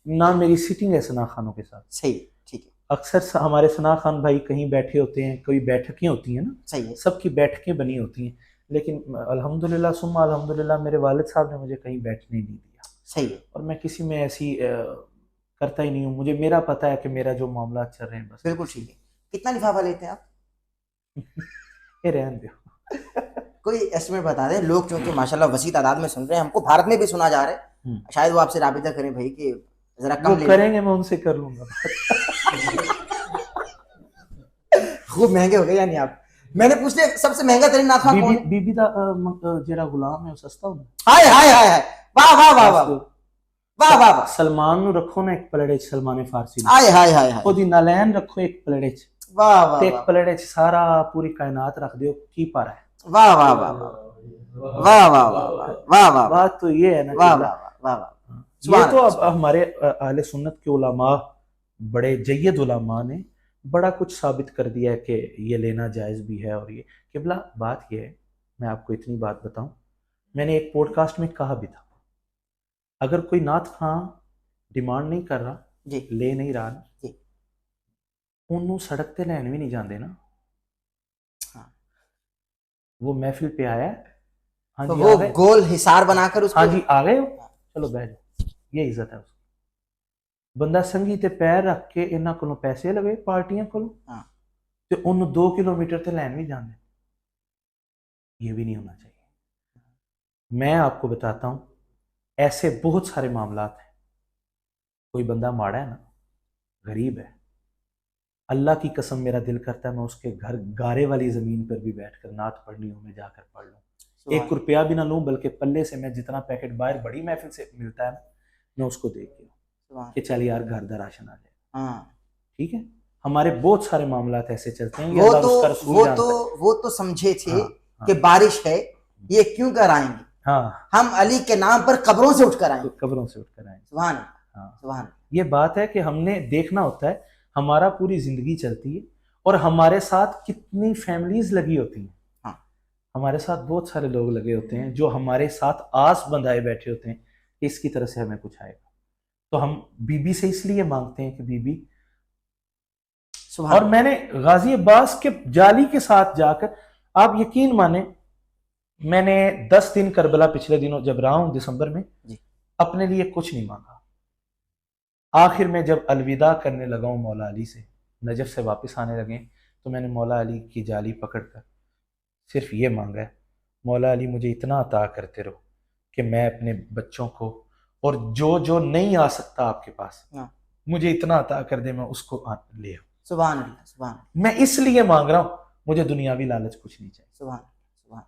نہ میری سیٹنگ ہے ثنا خانوں کے ساتھ. صحیح ٹھیک ہے. اکثر ہمارے ثنا خان بھائی کہیں بیٹھے ہوتے ہیں، کوئی بیٹھکیں ہوتی ہیں نا، صحیح ہے، سب کی بیٹھکیں بنی ہوتی ہیں، لیکن الحمدللہ ثم الحمدللہ میرے والد صاحب نے مجھے کہیں بیٹھنے نہیں دیا. صحیح ہے. اور میں کسی میں ایسی کرتا ہی نہیں ہوں، مجھے میرا پتہ ہے کہ میرا جو معاملات چل رہے ہیں بس. بالکل ٹھیک ہے. کتنا لفافہ لیتے ہیں آپ؟ یہ رہن دو. کوئی ایسٹیمیٹ بتا دیں، لوگ چونکہ ماشاءاللہ وسیع تعداد میں سن رہے ہیں، ہم کو بھارت میں بھی سنا جا رہا ہے، شاید وہ آپ سے رابطہ کریں بھائی کہ ذرا کم لیں. کریں گے، میں ان سے کر لوں گا. خوب مہنگے ہو گئے یعنی آپ. میں نے پوچھ لیا سب سے مہنگا ترین نعت خواں کون ہے؟ بی بی دا جڑا غلام ہے وہ سستا ہوندا. ہائے ہائے ہائے واہ واہ واہ واہ واہ واہ. سلمان نو رکھو نا ایک پلیٹ وچ، سلمان فارسی ہائے ہائے ہائے او دی نالین رکھو ایک پلیٹ وچ. واہ واہ. ایک پلیٹ وچ سارا پوری کائنات رکھ دیو، کی پارا ہے. واہ واہ واہ واہ واہ واہ واہ واہ. بات تو یہ ہے نا، واہ واہ واہ واہ. یہ تو اب ہمارے اہل سنت کے علماء، بڑے جید علماء نے بڑا کچھ ثابت کر دیا ہے کہ یہ لینا جائز بھی ہے. اور یہ قبلہ بات یہ ہے، میں آپ کو اتنی بات بتاؤں، میں نے ایک پوڈ کاسٹ میں کہا بھی تھا، اگر کوئی نعت خواں ڈیمانڈ نہیں کر رہا جی، لے نہیں رہا جی، انہوں سڑک تے لین بھی نہیں جاندے نا. وہ محفل پہ آیا ہے، ہاں جی وہ گول حصار بنا کر اس ہاں جی آ گئے ہو، چلو بیٹھ جاؤ. یہ عزت ہے اس کی. بندہ سنگھی تے پیر رکھ کے انہاں کولوں پیسے لگے پارٹیاں کولوں تے انہوں 2 کلومیٹر تے لین بھی جاندے. یہ بھی نہیں ہونا چاہیے. میں آپ کو بتاتا ہوں ایسے بہت سارے معاملات ہیں. کوئی بندہ ماڑا ہے نا، غریب ہے، اللہ کی قسم میرا دل کرتا ہے میں اس کے گھر گارے والی زمین پر بھی بیٹھ کر نعت پڑھنی ہو میں جا کر پڑھ لوں. 1 روپیہ بھی نہ لوں، بلکہ پلے سے میں جتنا پیکٹ باہر بڑی محفل سے ملتا ہے میں اس کو دے کے کہ چل یار گھر دا راشن آ جائے. ٹھیک ہے، ہمارے بہت سارے معاملات ایسے چلتے ہیں. وہ تو سمجھے تھے کہ بارش ہے یہ کیوں کر آئیں گے، ہم علی کے نام پر قبروں سے اٹھ کر آئیں گے. قبروں سے اٹھ کر آئیں. سبحان سبحان. یہ بات ہے کہ ہم نے دیکھنا ہوتا ہے، ہمارا پوری زندگی چلتی ہے اور ہمارے ساتھ کتنی فیملیز لگی ہوتی ہیں. ہمارے ساتھ بہت سارے لوگ لگے ہوتے ہیں جو ہمارے ساتھ آس بندھائے بیٹھے ہوتے ہیں کہ اس کی طرف سے ہمیں کچھ آئے گا. تو ہم بی بی سے اس لیے مانگتے ہیں کہ بی بی. اور میں نے غازی عباس کے جالی کے ساتھ جا کر، آپ یقین مانیں، میں نے 10 دن کربلا پچھلے دنوں جب رہا ہوں دسمبر میں، اپنے لیے کچھ نہیں مانگا. آخر میں جب الوداع کرنے لگا ہوں مولا علی سے، نجف سے واپس آنے لگے، تو میں نے مولا علی کی جالی پکڑ کر صرف یہ مانگا ہے، مولا علی مجھے اتنا عطا کرتے رہو کہ میں اپنے بچوں کو، اور جو نہیں آ سکتا آپ کے پاس، مجھے اتنا عطا کر دے میں اس کو لے آؤں. سبحان اللہ، سبحان اللہ. میں اس لیے مانگ رہا ہوں، مجھے دنیاوی لالچ کچھ نہیں چاہیے. سبحان اللہ.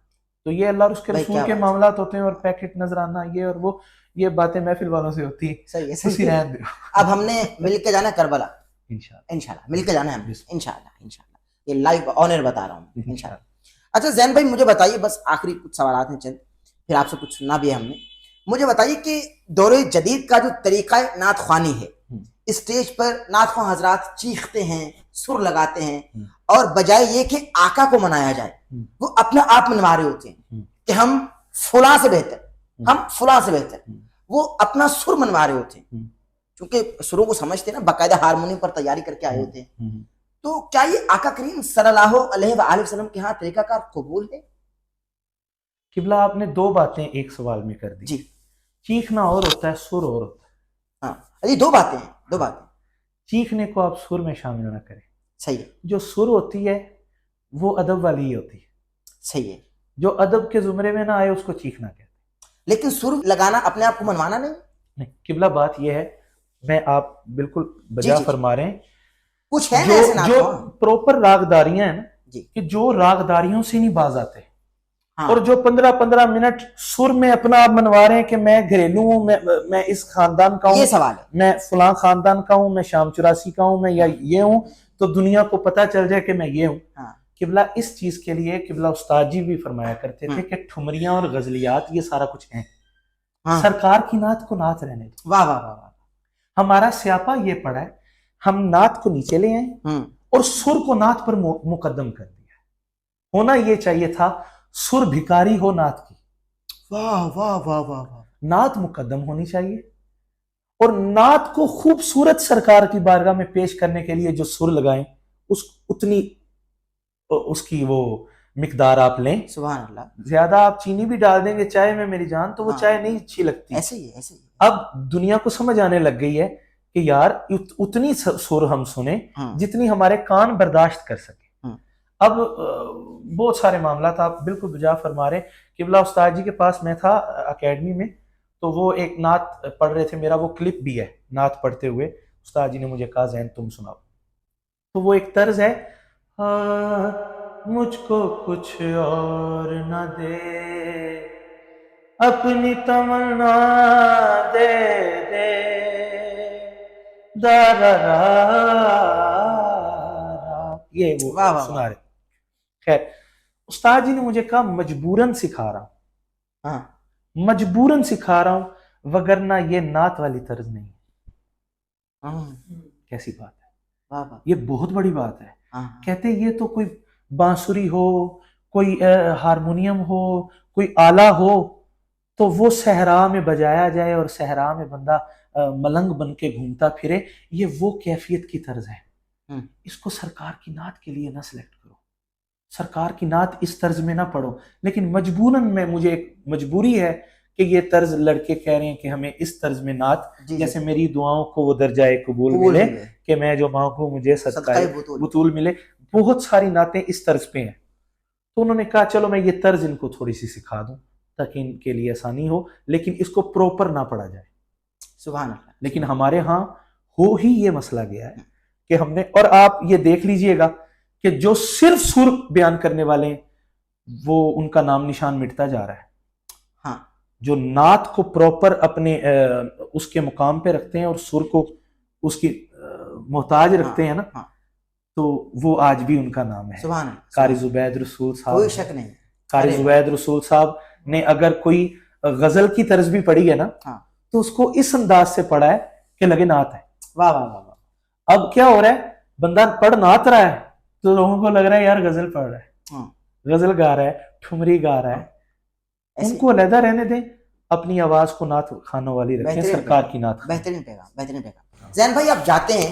تو یہ اللہ اور اس کے رسول کے معاملات ہوتے ہیں، اور پیکٹ نظر آنا یہ اور وہ، یہ باتیں محفل والوں سے ہوتی ہیں. صحیح ہے. اب ہم نے مل کے جانا ہے کربلا، انشاءاللہ مل کے جانا ہے انشاءاللہ. یہ لائیو آنر بتا رہا ہوں انشاءاللہ. اچھا زین بھائی مجھے بتائیے، بس آخری کچھ سوالات ہیں چند، پھر آپ سے کچھ سننا بھی ہے ہم نے. مجھے بتائیے کہ دور جدید کا جو طریقہ نعت خوانی ہے، اسٹیج پر نعت خواں حضرات چیختے ہیں، سر لگاتے ہیں، اور بجائے یہ کہ آقا کو منایا جائے، وہ اپنا آپ منوا رہے ہوتے ہیں کہ ہم فلاں سے بہتر، ہم فلاں سے بہتر. وہ اپنا سر منوا رہے ہوتے ہیں، کیونکہ سروں کو سمجھتے ہیں نا، باقاعدہ ہارمونیم پر تیاری کر کے آئے ہوتے ہیں. تو کیا یہ آقا کریم صلی اللہ علیہ وآلہ وسلم کے ہاں طریقہ کار قبول ہے؟ قبلہ آپ نے 2 باتیں ایک سوال میں کر دی. جی. چیخنا اور ہوتا ہے، سر اور ہوتا ہے. ہاں جی، 2 باتیں ہیں، 2 باتیں. چیخنے کو آپ سر میں شامل نہ کریں. صحیح ہے. جو سر ہوتی ہے وہ ادب والی ہی ہوتی ہے. صحیح ہے. جو ادب کے زمرے میں نہ آئے اس کو چیخنا کہتے ہیں. لیکن سر لگانا اپنے آپ کو منوانا نہیں. قبلہ بات یہ ہے، میں آپ بالکل بجا فرما رہے ہیں، کچھ ہے جو پروپر راگداریاں ہیں نا، جی، کہ جو راگداریوں سے نہیں باز آتے، اور جو 15 منٹ سر میں اپنا آپ منوا رہے ہیں کہ میں گھریلو ہوں، میں اس خاندان کا ہوں، یہ سوال ہے، میں فلاں خاندان کا ہوں، میں شام 84 کا ہوں، میں یا یہ ہوں، تو دنیا کو پتا چل جائے کہ میں یہ ہوں. قبلہ اس چیز کے لیے قبلہ استاد جی بھی فرمایا کرتے تھے کہ ٹھمریاں اور غزلیات یہ سارا کچھ ہیں، سرکار کی نعت کو نعت رہنے دو. واہ واہ واہ. ہمارا سیاپا یہ پڑا ہے، ہم نعت کو نیچے لے آئیں اور سر کو نعت پر مقدم کر دیا. ہونا یہ چاہیے تھا سر بھکاری ہو نعت کی. واہ واہ واہ واہ. نعت مقدم ہونی چاہیے، اور نعت کو خوبصورت سرکار کی بارگاہ میں پیش کرنے کے لیے جو سر لگائیں، اتنی اس کی وہ مقدار آپ لیں. سبحان اللہ. زیادہ آپ چینی بھی ڈال دیں گے چائے میں میری جان، تو وہ چائے نہیں اچھی لگتی. ایسے ہی ہے. اب دنیا کو سمجھ آنے لگ گئی ہے کہ یار اتنی سر ہم سنیں جتنی ہمارے کان برداشت کر سکیں. اب بہت سارے معاملات آپ بالکل بجا فرما رہے. قبلہ استاد جی کے پاس میں تھا اکیڈمی میں، تو وہ ایک نعت پڑھ رہے تھے، میرا وہ کلپ بھی ہے نعت پڑھتے ہوئے. استاد جی نے مجھے کہا زین تم سناؤ. تو وہ ایک طرز ہے، مجھ کو کچھ اور نہ دے، اپنی تمنا دے دے، دارا یہ وہ سنا رہے. خیر استاد جی نے مجھے کہا مجبوراً سکھا رہا ہوں، مجبوراً سکھا رہا ہوں، وگرنہ یہ نعت والی طرز نہیں ہے. کیسی بات ہے، یہ بہت بڑی بات ہے. کہتے یہ تو کوئی بانسری ہو، کوئی ہارمونیم ہو، کوئی آلہ ہو، تو وہ صحرا میں بجایا جائے اور صحرا میں بندہ ملنگ بن کے گھومتا پھرے، یہ وہ کیفیت کی طرز ہے. اس کو سرکار کی نعت کے لیے نہ سلیکٹ کرو، سرکار کی نعت اس طرز میں نہ پڑھو. لیکن مجبوراً میں، مجھے ایک مجبوری ہے کہ یہ طرز لڑکے کہہ رہے ہیں کہ ہمیں اس طرز میں نعت، جیسے میری دعاؤں کو وہ درجہ قبول ملے کہ میں جو مانگوں مجھے صدقہ بطول ملے. بہت ساری نعتیں اس طرز پہ ہیں. تو انہوں نے کہا چلو میں یہ طرز ان کو تھوڑی سی سکھا دوں تاکہ ان کے لیے آسانی ہو، لیکن اس کو پروپر نہ پڑھا جائے. سبحان اللہ. لیکن ہمارے ہاں ہو ہی یہ مسئلہ گیا ہے کہ ہم نے، اور آپ یہ دیکھ لیجئے گا کہ جو صرف سر بیان کرنے والے ہیں وہ ان کا نام نشان مٹتا جا رہا ہے. جو نعت کو پروپر اپنے اس کے مقام پہ رکھتے ہیں اور سر کو اس کی محتاج رکھتے ہیں نا، تو وہ آج بھی ان کا نام ہے. قاری زبید رسول صاحب، کوئی شک نہیں. قاری زبید رسول صاحب نے اگر کوئی غزل کی طرز بھی پڑھی ہے نا، تو اس کو اس انداز سے پڑھا ہے کہ لگے نعت ہے. واہ واہ واہ. اب کیا ہو رہا ہے، بندہ پڑھ نعت رہا ہے تو لوگوں کو لگ رہا ہے یار غزل پڑھ رہا ہے، غزل گا رہا ہے، ٹھمری گا رہا ہے. ان کو علیحدہ رہنے دیں. اپنی آواز کو نعت خوانوں والی رکھیں، سرکار کی نعت. بہترین پیغام. زین بھائی آپ جاتے ہیں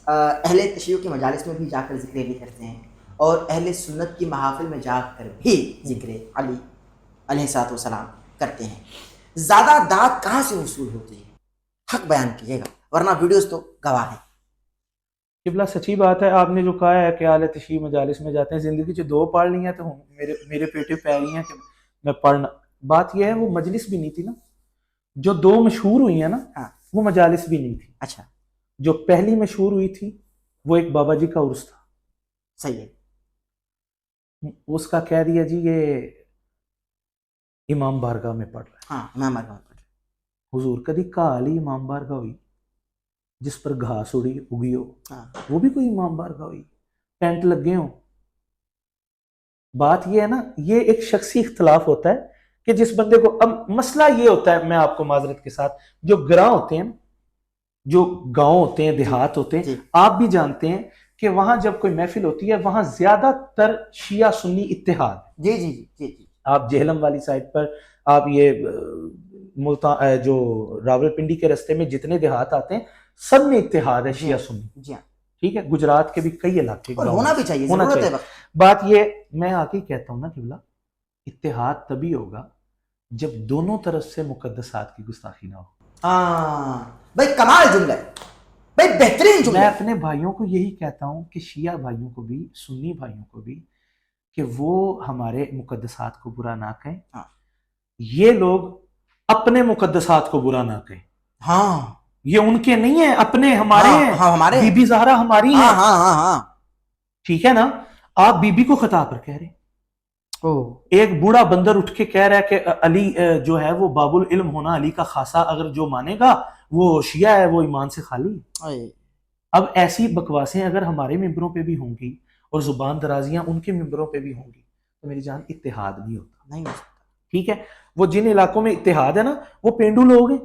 اہل تشیع کی مجالس میں بھی جا کر ذکر علی کرتے ہیں اور اہل سنت کی محافل میں جا کر بھی ذکر علی علیہ الصلوۃ والسلام کرتے ہیں. زیادہ داد کہاں سے وصول ہوتی ہے؟ حق بیان کیجیے گا ورنہ ویڈیوز تو گواہ ہیں. قبلہ سچی بات ہے، آپ نے جو کہا ہے کہ اہل تشیع مجالس میں جاتے ہیں، زندگی جو 2 پڑھ لی ہیں تو میرے پیٹے پیری ہیں کہ میں پڑھنا. بات یہ ہے وہ مجلس بھی نہیں تھی نا، جو 2 مشہور ہوئی ہیں نا وہ مجالس بھی نہیں تھی. اچھا، جو پہلی مشہور ہوئی تھی وہ ایک بابا جی کا عرس تھا. صحیح ہے. اس کا کہہ دیا جی یہ امام بارگاہ میں پڑھ رہا ہے. ہاں، امام بارگاہ میں پڑھ رہا ہے. حضور کدی کالی امام بارگاہ ہوئی جس پر گھاس اگی ہو؟ ہاں، وہ بھی کوئی امام بارگاہ ہوئی، ٹینٹ لگے ہوں. بات یہ ہے نا، یہ ایک شخصی اختلاف ہوتا ہے کہ جس بندے کو، اب مسئلہ یہ ہوتا ہے، میں آپ کو معذرت کے ساتھ، جو گراں ہوتے ہیں، جو گاؤں ہوتے ہیں، دیہات ہوتے ہیں، آپ بھی جانتے ہیں کہ وہاں جب کوئی محفل ہوتی ہے وہاں زیادہ تر شیعہ سنی اتحاد. جی جی جی جی جی. آپ جہلم والی سائڈ پر، آپ یہ ملتان جو راولپنڈی کے رستے میں جتنے دیہات آتے ہیں سب میں اتحاد ہے شیعہ سنی. جی ہاں، ٹھیک ہے، گجرات کے بھی کئی علاقے اور ہونا بھی چاہیے، ہونا ضرورت ہے چاہیے. وقت. بات یہ میں آگے کہتا ہوں نا قبلہ، اتحاد تبھی ہوگا جب دونوں طرف سے مقدسات کی گستاخی نہ ہو. ہاں بھائی، کمال جملہ ہے بھائی، بہترین جملہ. میں اپنے بھائیوں کو یہی کہتا ہوں کہ شیعہ بھائیوں کو بھی، سنی بھائیوں کو بھی، کہ وہ ہمارے مقدسات کو برا نہ کہیں. یہ لوگ اپنے مقدسات کو برا نہ کہیں. ہاں، یہ ان کے نہیں ہیں، اپنے ہمارے ہیں. ہمارے بی بی زہرا ہماری ہیں. ہاں ہاں ہاں، ٹھیک ہے نا. آپ بی بی کو خطا پر کہہ رہے ہیں. ایک بوڑھا بندر اٹھ کے کہہ رہا ہے کہ علی جو ہے وہ باب العلم ہونا علی کا خاصہ، اگر جو مانے گا وہ شیعہ ہے، وہ ایمان سے خالی. اب ایسی بکواسیں اگر ہمارے ممبروں پہ بھی ہوں گی اور زبان درازیاں ان کے ممبروں پہ بھی ہوں گی تو میری جان اتحاد نہیں ہوتا. نہیں ہو سکتا. ٹھیک ہے. وہ جن علاقوں میں اتحاد ہے نا، وہ پینڈو لوگ ہیں،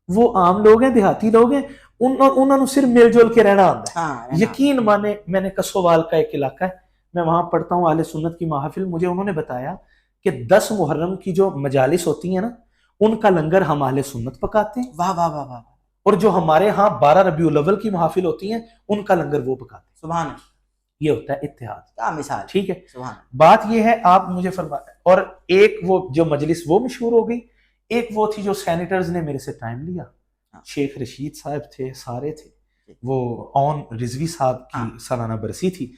وہ عام لوگ ہیں، دیہاتی لوگ ہیں، انہوں نے صرف مل جل کے رہنا آتا ہے. یقین مانے، میں نے کسووال کا ایک علاقہ ہے، میں وہاں پڑھتا ہوں اہل سنت کی محافل. مجھے انہوں نے بتایا کہ 10 محرم کی جو مجالس ہوتی ہیں نا، ان کا لنگر ہم اہل سنت پکاتے ہیں. واہ واہ واہ واہ. اور جو ہمارے ہاں 12 ربیع الاول کی محافل ہوتی ہیں ان کا لنگر وہ پکاتے ہیں. سبحان اللہ. یہ ہوتا ہے اتحاد. کیا مثال. ٹھیک ہے. سبحان. بات یہ ہے، آپ مجھے فرمائیں. اور ایک وہ جو مجلس وہ مشہور ہو گئی، ایک وہ تھی جو سینیٹرز نے میرے سے ٹائم لیا. شیخ رشید صاحب تھے، سارے تھے. وہ اون رضوی صاحب کی سالانہ برسی تھی.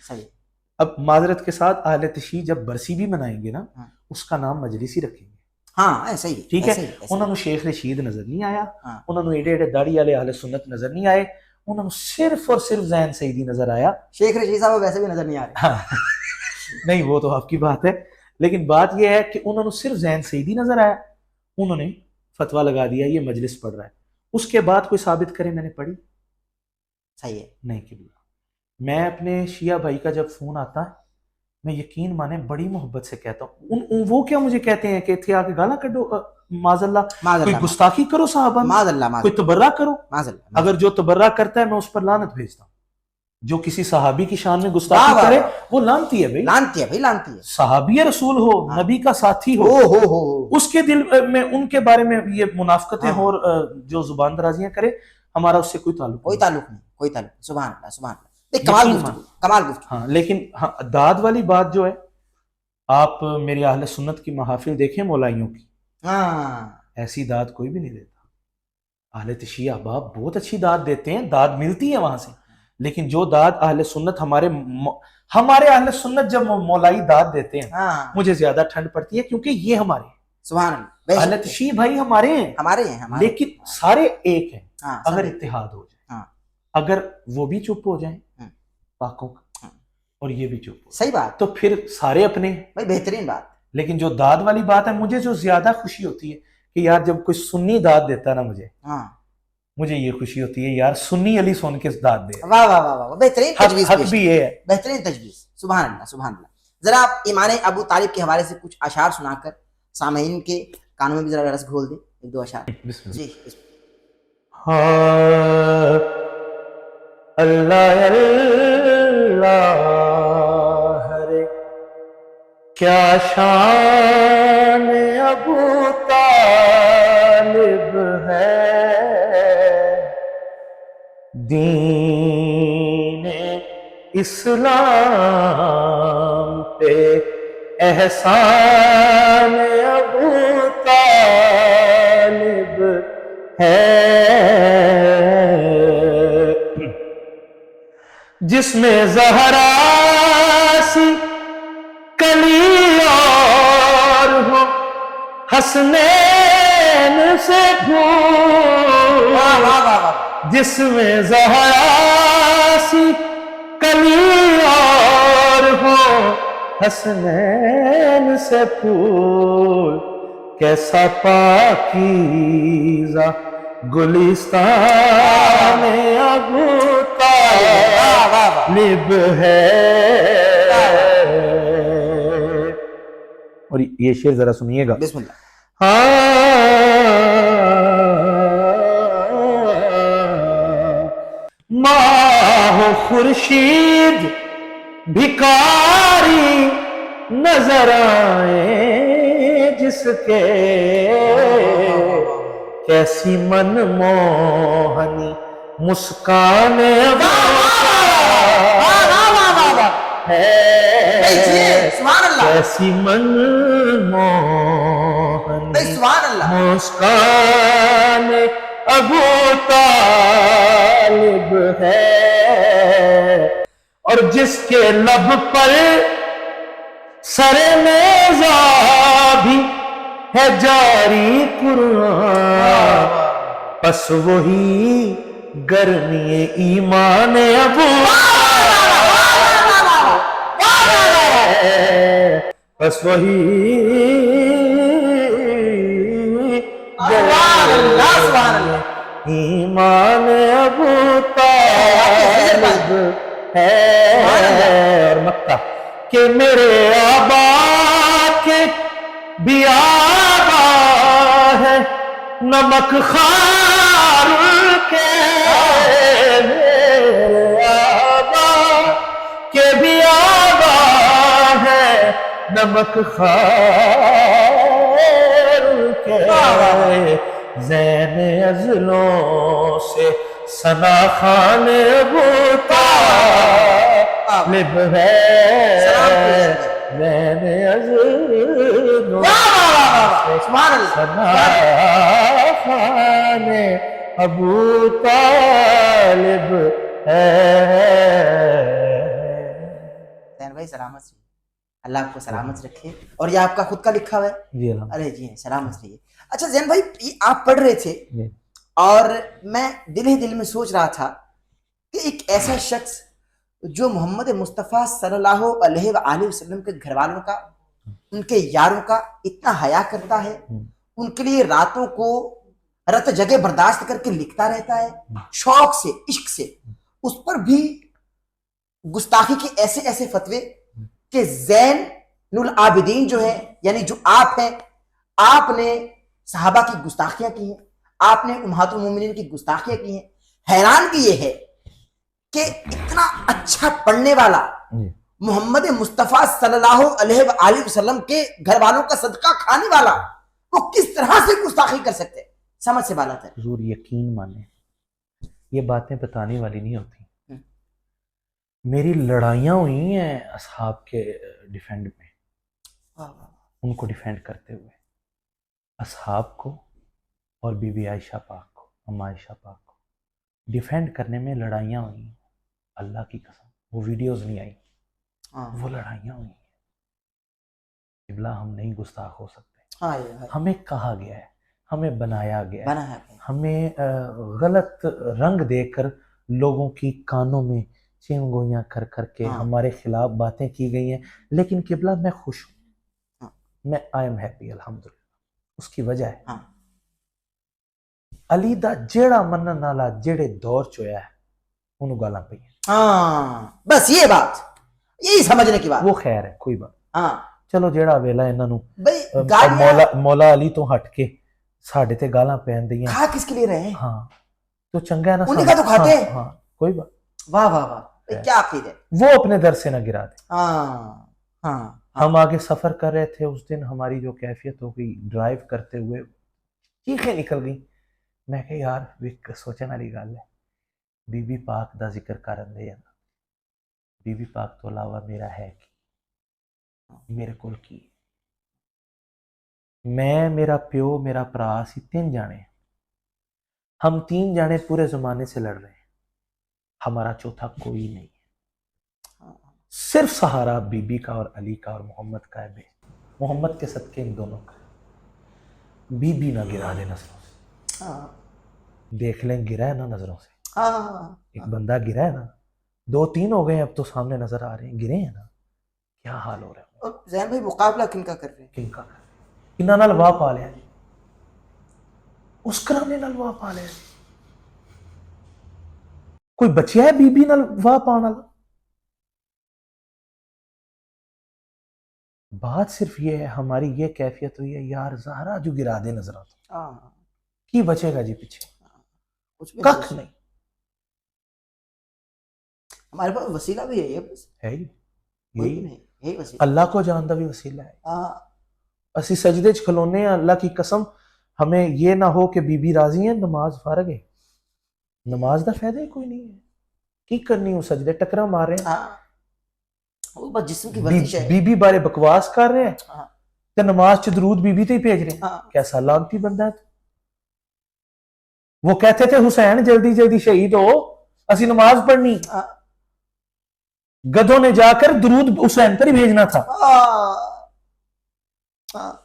اب معذرت کے ساتھ اہل تشیع جب برسی بھی منائیں گے نا، اس کا نام مجلس ہی رکھیں گے. ہاں ایسا ہی. ٹھیک ہے. انہوں نے شیخ رشید نظر نہیں آیا، انہوں نے ایڈے ایڈے داڑھی والے اہل سنت نظر نہیں آئے، انہوں نے صرف اور صرف زین سعیدی نظر آیا. شیخ رشید صاحب ویسے بھی نظر نہیں آ رہے. نہیں، وہ تو آپ کی بات ہے، لیکن بات یہ ہے کہ انہوں نے صرف زین سعیدی نظر آیا. انہوں نے فتویٰ لگا دیا یہ مجلس پڑھ رہا ہے. اس کے بعد کوئی ثابت کرے میں نے پڑھی؟ صحیح ہے. نہیں قبلہ. میں اپنے شیعہ بھائی کا جب فون آتا ہے میں یقین مانے بڑی محبت سے کہتا ہوں، وہ کیا مجھے کہتے ہیں کہ تھے آ کے گالا کڈو، معاذ اللہ، کوئی گستاخی کرو صحابہ، معاذ اللہ، کوئی تبرہ کرو. معاذ اللہ. اگر جو تبرہ کرتا ہے میں اس پر لعنت بھیجتا ہوں. جو کسی صحابی کی شان میں گستاخی کرے وہ لعنتی ہے بھائی. لعنتی ہے بھائی، لعنتی ہے. صحابی رسول ہو، نبی کا ساتھی ہو، اس کے دل میں ان کے بارے میں یہ منافقتیں ہو اور جو زبان درازیاں کرے، ہمارا اس سے کوئی تعلق نہیں. کوئی تعلق. سبحان اللہ، سبحان اللہ. کمال گفتگو. ہاں، لیکن داد والی بات جو ہے، آپ میری اہل سنت کی محافل دیکھیں مولائیوں کی، ایسی داد کوئی بھی نہیں دیتا. اہل تشیع احباب بہت اچھی داد دیتے ہیں، داد ملتی ہے وہاں سے، لیکن جو داد اہل سنت ہمارے اہل سنت جب مولائی داد دیتے ہیں مجھے زیادہ ٹھنڈ پڑتی ہے، کیونکہ یہ ہمارے سبحان اللہ اہل تشیع بھائی ہمارے ہیں، لیکن سارے ایک ہیں. اگر اتحاد ہو جائے، اگر وہ بھی چپ ہو جائیں پاکوں کا اور یہ بھی چپ ہو، صحیح بات، تو پھر سارے اپنے بھائی. بہترین بات. لیکن جو داد والی بات ہے، مجھے جو زیادہ خوشی ہوتی ہے کہ یار جب کوئی سنی داد دیتا نا مجھے یہ خوشی ہوتی ہے یار سنی علی سن کے داد دے. واہ واہ واہ واہ. بہترین تجویز. حق بھی یہ ہے. بہترین تجویز. سبحان اللہ، سبحان اللہ. ذرا آپ ایمان ابو طالب کے حوالے سے کچھ اشعار سنا کر سامعین کے کانوں میں بھی ذرا رس گھول دیں. 1-2 اشعار. جی. اللہ اللہ رے کیا شان ابو طالب دین اسلام پہ احسان ابو طالب ہے، جس میں زہرا سی کلی اور ہو حسنین سے پھول، جس میں زہرا سی کلی اور ہو حسنین سے پھول، کیسا پاکیزہ گلستان ابو طالب ہے۔ اور یہ شعر ذرا سنیے گا۔ بسم اللہ۔ ماہ و خورشید بھکاری نظر آئے جس کے، کیسی من موہنی مسکان ہے، کیسی من موہنی مسکان ابو طالب ہے، اور جس کے لب پر سر نیزہ بھی ہے جاری قرآن، پس وہی گرمی ایمان ابو پس وہی ایمان ابو طالب ہے۔ اور مکہ کہ میرے آبا کے بھی آبا ہے نمک خار کے، میرے آبا کے بھی آبا ہے نمک خار کے، زین ازلوں سے ثنا خان ابو طالب ہے، زین ازلوں سے ثنا خان ابو طالب ہے۔ حسین بھائی سلامت رہیے، اللہ آپ کو سلامت رکھے۔ اور یہ آپ کا خود کا لکھا ہوا ہے؟ جی الحمد۔ ارے جی سلامت رہیے۔ اچھا زین بھائی، یہ آپ پڑھ رہے تھے اور میں دل ہی دل میں سوچ رہا تھا کہ ایک ایسا شخص جو محمد مصطفیٰ صلی اللہ علیہ وآلہ وسلم کے گھر والوں کا، ان کے یاروں کا اتنا حیا کرتا ہے، ان کے لیے راتوں کو رت جگہ برداشت کر کے لکھتا رہتا ہے شوق سے، عشق سے، اس پر بھی گستاخی کے ایسے ایسے فتوے کہ زین العابدین جو ہے، یعنی جو آپ ہیں، آپ نے صحابہ کی گستاخیاں کی ہیں، آپ نے امہات المومنین کی گستاخیاں کی ہیں۔ حیران کی یہ ہے کہ اتنا اچھا پڑھنے والا محمد مصطفیٰ صلی اللہ علیہ وآلہ وسلم کے گھر والوں کا صدقہ کھانے والا وہ کس طرح سے گستاخی کر سکتے ہیں؟ سمجھ سے بالا ہے۔ حضور یقین مانیں، یہ باتیں بتانے والی نہیں ہوتی۔ میری لڑائیاں ہوئی ہیں اصحاب کے ڈیفینڈ میں، ان کو ڈیفینڈ کرتے ہوئے، اصحاب کو اور بی بی عائشہ پاک کو، ام عائشہ پاک کو ڈیفینڈ کرنے میں لڑائیاں ہوئی ہیں۔ اللہ کی قسم وہ ویڈیوز نہیں آئی، وہ لڑائیاں ہوئی ہیں۔ قبلہ ہم نہیں گستاخ ہو سکتے، ہمیں کہا گیا ہے، ہمیں بنایا گیا ہے، ہمیں غلط رنگ دے کر لوگوں کی کانوں میں چین گوئیاں کر کر کے ہمارے خلاف باتیں کی گئی ہیں، لیکن قبلہ میں خوش ہوں، میں آئی ایم ہیپی الحمدللہ۔ اس کی وجہ ہے علی دا جیڑا منن والا جیڑے دور چویا ہے انہوں گالاں پئی ہیں۔ بس یہ بات، یہی سمجھنے کی بات۔ وہ خیر ہے، کوئی بات چلو جیڑا ویلا انہاں نوں مولا علی تو ہٹ کے ساڈے تے گالاں پین دیاں، کھا کس کے لیے رہے ہیں؟ ہاں تو چنگا ہے نا، انہیں کا تو کھاتے ہیں۔ ہاں کوئی بات، واہ واہ واہ، کیا عقید ہے۔ وہ اپنے در سے نہ گرا دے۔ ہم آگے سفر کر رہے تھے، اس دن ہماری جو کیفیت ہو گئی ڈرائیو کرتے ہوئے، چیخیں نکل گئیں۔ میں کہ یار سوچنے والی گل ہے، بی بی پاک دا ذکر کرن دے نا بی بی پاک تو علاوہ میرا ہے کی میرے کول کی میں میرا پیو میرا پرا اسی 3 جانے ہم 3 جانے پورے زمانے سے لڑ رہے ہیں ہمارا چوتھا کوئی نہیں ہے صرف سہارا بی بی کا اور علی کا اور محمد کا ہے محمد کے صدقے ان دونوں کا بی بی نہ گرا دے نظروں سے دیکھ لیں گرا ہے نا نظروں سے ایک بندہ گرا ہے نا 2-3 ہو گئے اب تو سامنے نظر آ رہے ہیں گرے ہیں نا کیا حال ہو رہا ہے اور زین بھائی مقابلہ کن کا کر رہے ہیں؟ کن کا کنہ نال واہ پا لیا جی اس کرانے نال واہ پا لیا جی کوئی بچیا ہے بی بی نال واہ پانا والا بات صرف یہ ہے ہماری یہ کیفیت ہوئی ہے یار زہرا جو گرا دے نظروں تو کی بچے گا جی پیچھے کچھ بھی کخ نہیں ہمارے پاس وسیلہ بھی ہے بس ہے ہی کوئی یہی نہیں یہی وسیلہ اللہ کو جانتا بھی وسیلہ ہے اسی سجدے چ کھلونے ہیں اللہ کی قسم ہمیں یہ نہ ہو کہ بی بی راضی ہیں نماز فارغ ہے نماز دا فائدہ ہی کوئی نہیں ہے کی کرنی ہو سجدے ٹکرا مار رہے ہیں وہ بس جسم کی ورزش ہے بی بی بارے بکواس کر رہے ہیں تے نماز چ درود بی بی تے ہی بھیج رہے ہیں کیسا لانتی بندہ ہے تو وہ کہتے تھے حسین جلدی جلدی شہید ہو اسی نماز پڑھنی گدھوں نے جا کر درود حسین پر ہی بھیجنا تھا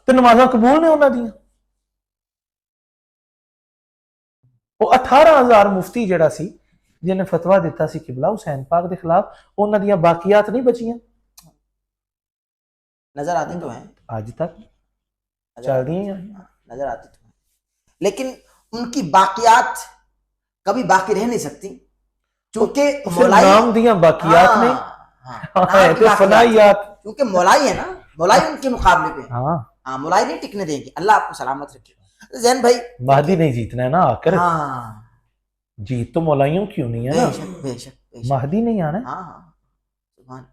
تو نمازاں قبول نے ہونا دیا وہ 18,000 مفتی جڑا سی جن نے فتویٰ دیتا سی قبلہ حسین پاک دے خلاف انہاں دیاں باقیات نہیں بچیاں نظر آتے تو ہیں آج تک چل رہی ہیں نظر آتی تو ہیں لیکن ان کی باقیات کبھی باقی رہ نہیں سکتی چونکہ نام دیاں باقیات نہیں فنائیات کیونکہ مولائی ہے نا مولائی ان کے مقابلے پہ مولائی نہیں ٹکنے دیں گے اللہ آپ کو سلامت رکھے زین بھائی مہدی نہیں جیتنا ہے نا آ کر جیت تو مولائیوں کیوں نہیں ہے نا بے شک مہدی نہیں آنا سبحان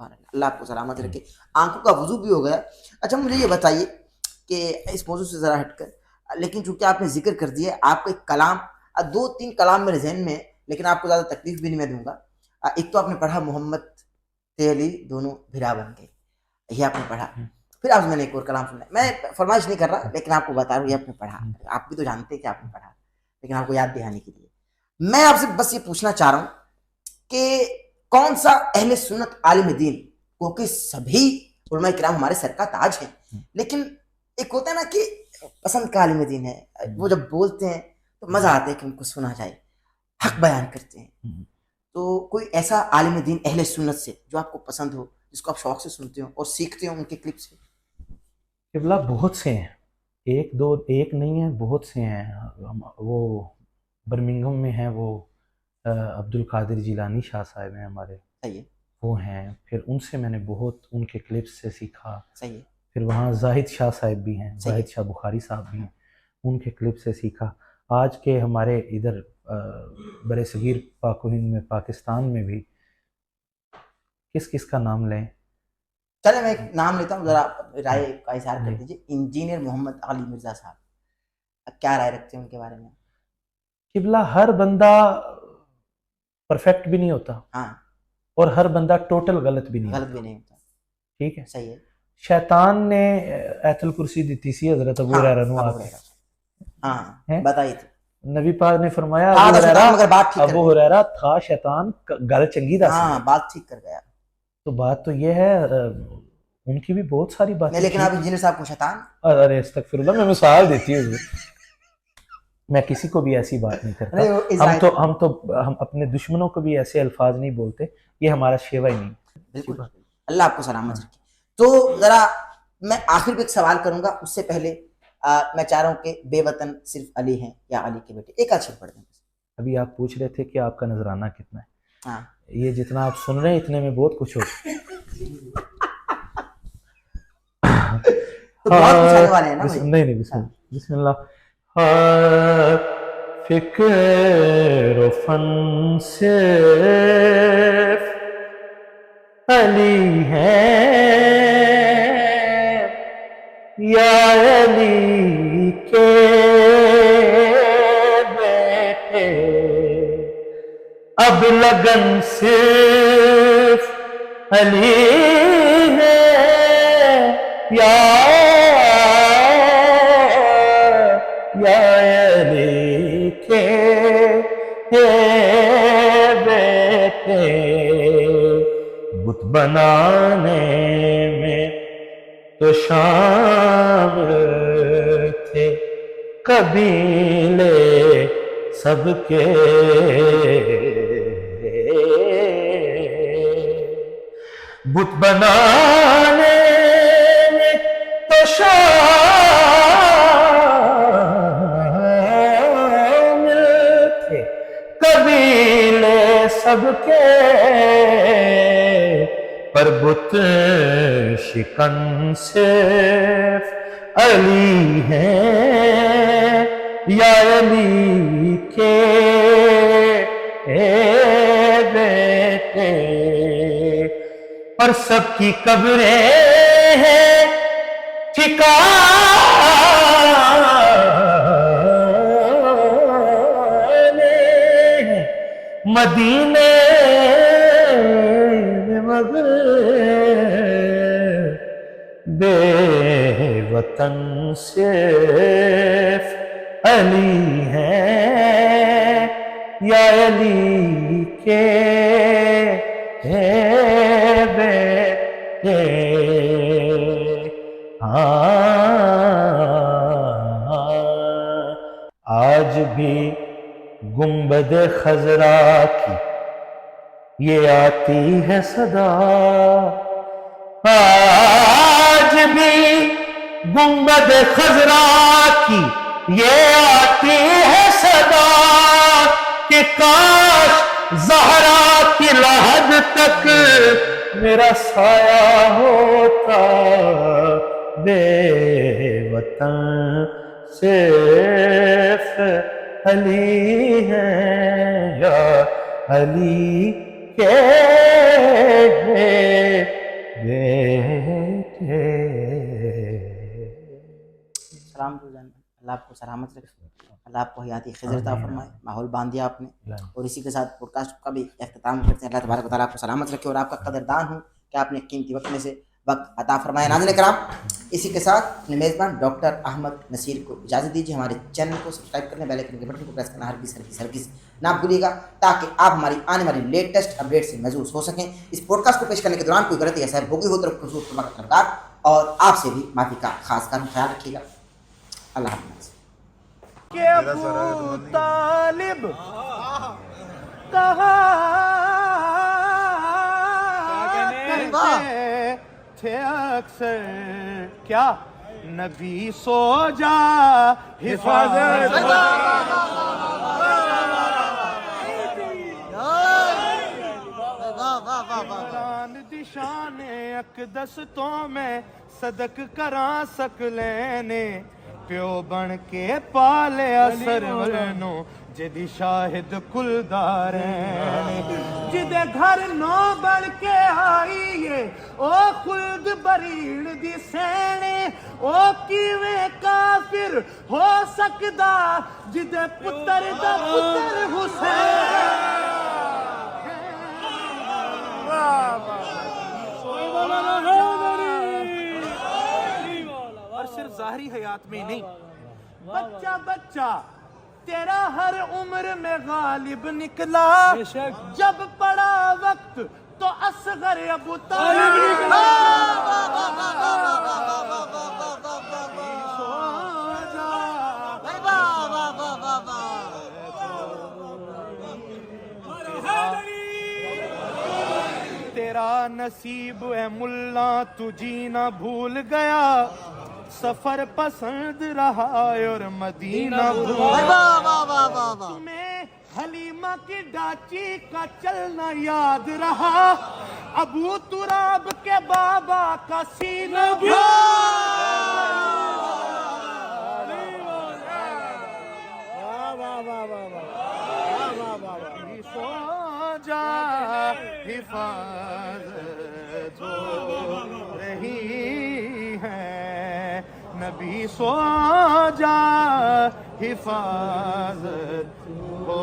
اللہ آپ کو سلامت رکھے آنکھوں کا وضو بھی ہو گیا اچھا مجھے یہ بتائیے کہ اس موضوع سے ذرا ہٹ کر لیکن چونکہ آپ نے ذکر کر دیا آپ کا ایک کلام 2-3 کلام میرے ذہن میں ہے لیکن آپ کو زیادہ تکلیف بھی نہیں میں دوں گا ایک تو آپ نے پڑھا محمد تے علی دونوں بھرا بن گئے یہ آپ نے پڑھا پھر آپ میں نے ایک اور کلام سنا میں فرمائش نہیں کر رہا لیکن آپ کو بتا رہا ہوں یہ آپ نے پڑھا آپ بھی تو جانتے ہیں کہ آپ نے پڑھا لیکن آپ کو یاد دہانی کے لیے میں آپ سے بس یہ پوچھنا چاہ رہا ہوں کہ کون سا اہل سنت عالم دین کیونکہ سبھی علماء کرام ہمارے سر کا تاج ہیں لیکن ایک ہوتا ہے نا کہ پسند کا عالم دین ہے وہ جب بولتے ہیں تو مزہ آتا ہے کہ ان کو سنا جائے حق بیان کرتے ہیں تو کوئی ایسا عالم دین اہل سنت سے جو آپ کو پسند ہو جس کو آپ شوق سے سنتے ہو اور سیکھتے ہو ان کے کلپ سے قبلہ بہت سے ہیں ایک نہیں ہے بہت سے ہیں وہ برمنگھم میں ہیں وہ عبد القادر جیلانی شاہ صاحب ہیں ہمارے وہ ہیں پھر ان سے میں نے بہت ان کے کلپس سے سیکھا پھر وہاں زاہد شاہ صاحب بھی ہیں زاہد شاہ بخاری صاحب بھی ہیں ان کے کلپ سے سیکھا آج کے ہمارے ادھر برے صغیر پاک و ہند میں پاکستان میں بھی کس کا نام لیں چلے میں ایک نام لیتا ہوں ذرا رائے کا اظہار کر دیجیے انجینئر محمد علی مرزا صاحب کیا رائے رکھتے ہیں ان کے بارے میں قبلہ ہر بندہ پرفیکٹ بھی نہیں ہوتا اور ہر بندہ ٹوٹل غلط بھی نہیں ہوتا ٹھیک ہے صحیح ہے شیطان نے ایت الکرسی دیتی سی حضرت ابو ہریرہ نو بتائی تھی نبی پاک نے فرمایا ابو ہریرہ تھا شیطان گل چنگی دا بات ٹھیک کر گیا تو بات تو یہ ہے ان کی بھی بہت ساری باتیں لیکن آپ انجینئر صاحب کو شیطان ارے استغفر اللہ میں مثال دیتی ہوں میں کسی کو بھی ایسی بات نہیں کرتا ہم اپنے دشمنوں کو بھی ایسے الفاظ نہیں بولتے یہ ہمارا شیوا ہی نہیں بالکل اللہ آپ کو سلامت رکھے تو ذرا میں آخر پہ ایک سوال کروں گا اس سے پہلے میں چاہ رہا ہوں کہ بے وطن صرف علی ہیں یا علی کے بیٹے ایک آج پڑھ دیں ابھی آپ پوچھ رہے تھے کہ آپ کا نذرانہ کتنا ہے یہ جتنا آپ سن رہے ہیں اتنے میں بہت کچھ ہو نہیں بسم اللہ فکر و فن صرف علی ہے یا علی کے بیٹے اب لگن صرف علی ہے یا علی کے بیٹے بت بنانے میں تو شامل تھے قبیلے سب کے بت بنانے میں تو شامل تھے قبیلے سب کے پر بت شکن صرف علی ہیں یا علی کے بیٹے اور سب کی قبریں ہیں ٹھکانے مدینے میں مگر بے وطن صرف علی ہیں یا علی کے بیٹے آج بھی گنبد خضرا کی یہ آتی ہے صدا آج بھی گنبد خضرا کی یہ آتی ہے صدا کہ کاش زہرا کی لحد تک میرا سایہ ہوتا بے وطن صرف علی ہیں یا علی کے بیٹے. سلام تو جان اللہ آپ کو سلامت رکھے اللہ آپ کو حیاتی خضر عطا فرمائے ماحول باندھ دیا آپ نے اور اسی کے ساتھ پوڈ کاسٹ کا بھی اختتام کرتے ہیں. اللہ تبارک و تعالیٰ آپ کو سلامت رکھے اور آپ کا قدردان ہوں کہ آپ نے قیمتی وقت میں سے وقت عطا فرمایا. ناظرین کرام اسی کے ساتھ اپنے میزبان ڈاکٹر احمد نصیر کو اجازت دیجیے. ہمارے چینل کو سبسکرائب کرنے بیل آئیکن کے بٹن کو پریس کرنا ہرگز نہ بھولیے گا تاکہ آپ ہماری آنے والی لیٹسٹ اپڈیٹ سے محظوظ ہو سکیں. اس پوڈ کاسٹ کو پیش کرنے کے دوران کوئی غلطی یا سہو ہوگی ہو تو خصوص کا طلبگار اور آپ سے بھی معافی کا خاص خیال رکھیے گا. اللہ حافظ. کہ ابو طالب کہا کرتے تھے اکثر کیا نبی سو جا حفاظت دشان اقدستوں میں صدق کرا سک لینے پیو بن کے پالے اثر ورنو جدی شاہد کلدار جدے گھر نو بڑھ کے آئیے او خلد بریڑ دی سینے او کیویں کافر ہو سکدا جدے پتر دا پتر حسین. اور صرف ظاہری حیات میں نہیں بچہ بچہ تیرا ہر عمر میں غالب نکلا جب پڑا وقت تو اصغر ابو طالب نکلا. تیرا نصیب ہے ملا تو جینا بھول گیا سفر پسند رہا اور مدینہ بھول تمہیں حلیمہ کی ڈاچی کا چلنا یاد رہا ابو تراب کے بابا کا سینہ سو جا حفاظت ہو رہی ہے نبی سو جا حفاظت ہو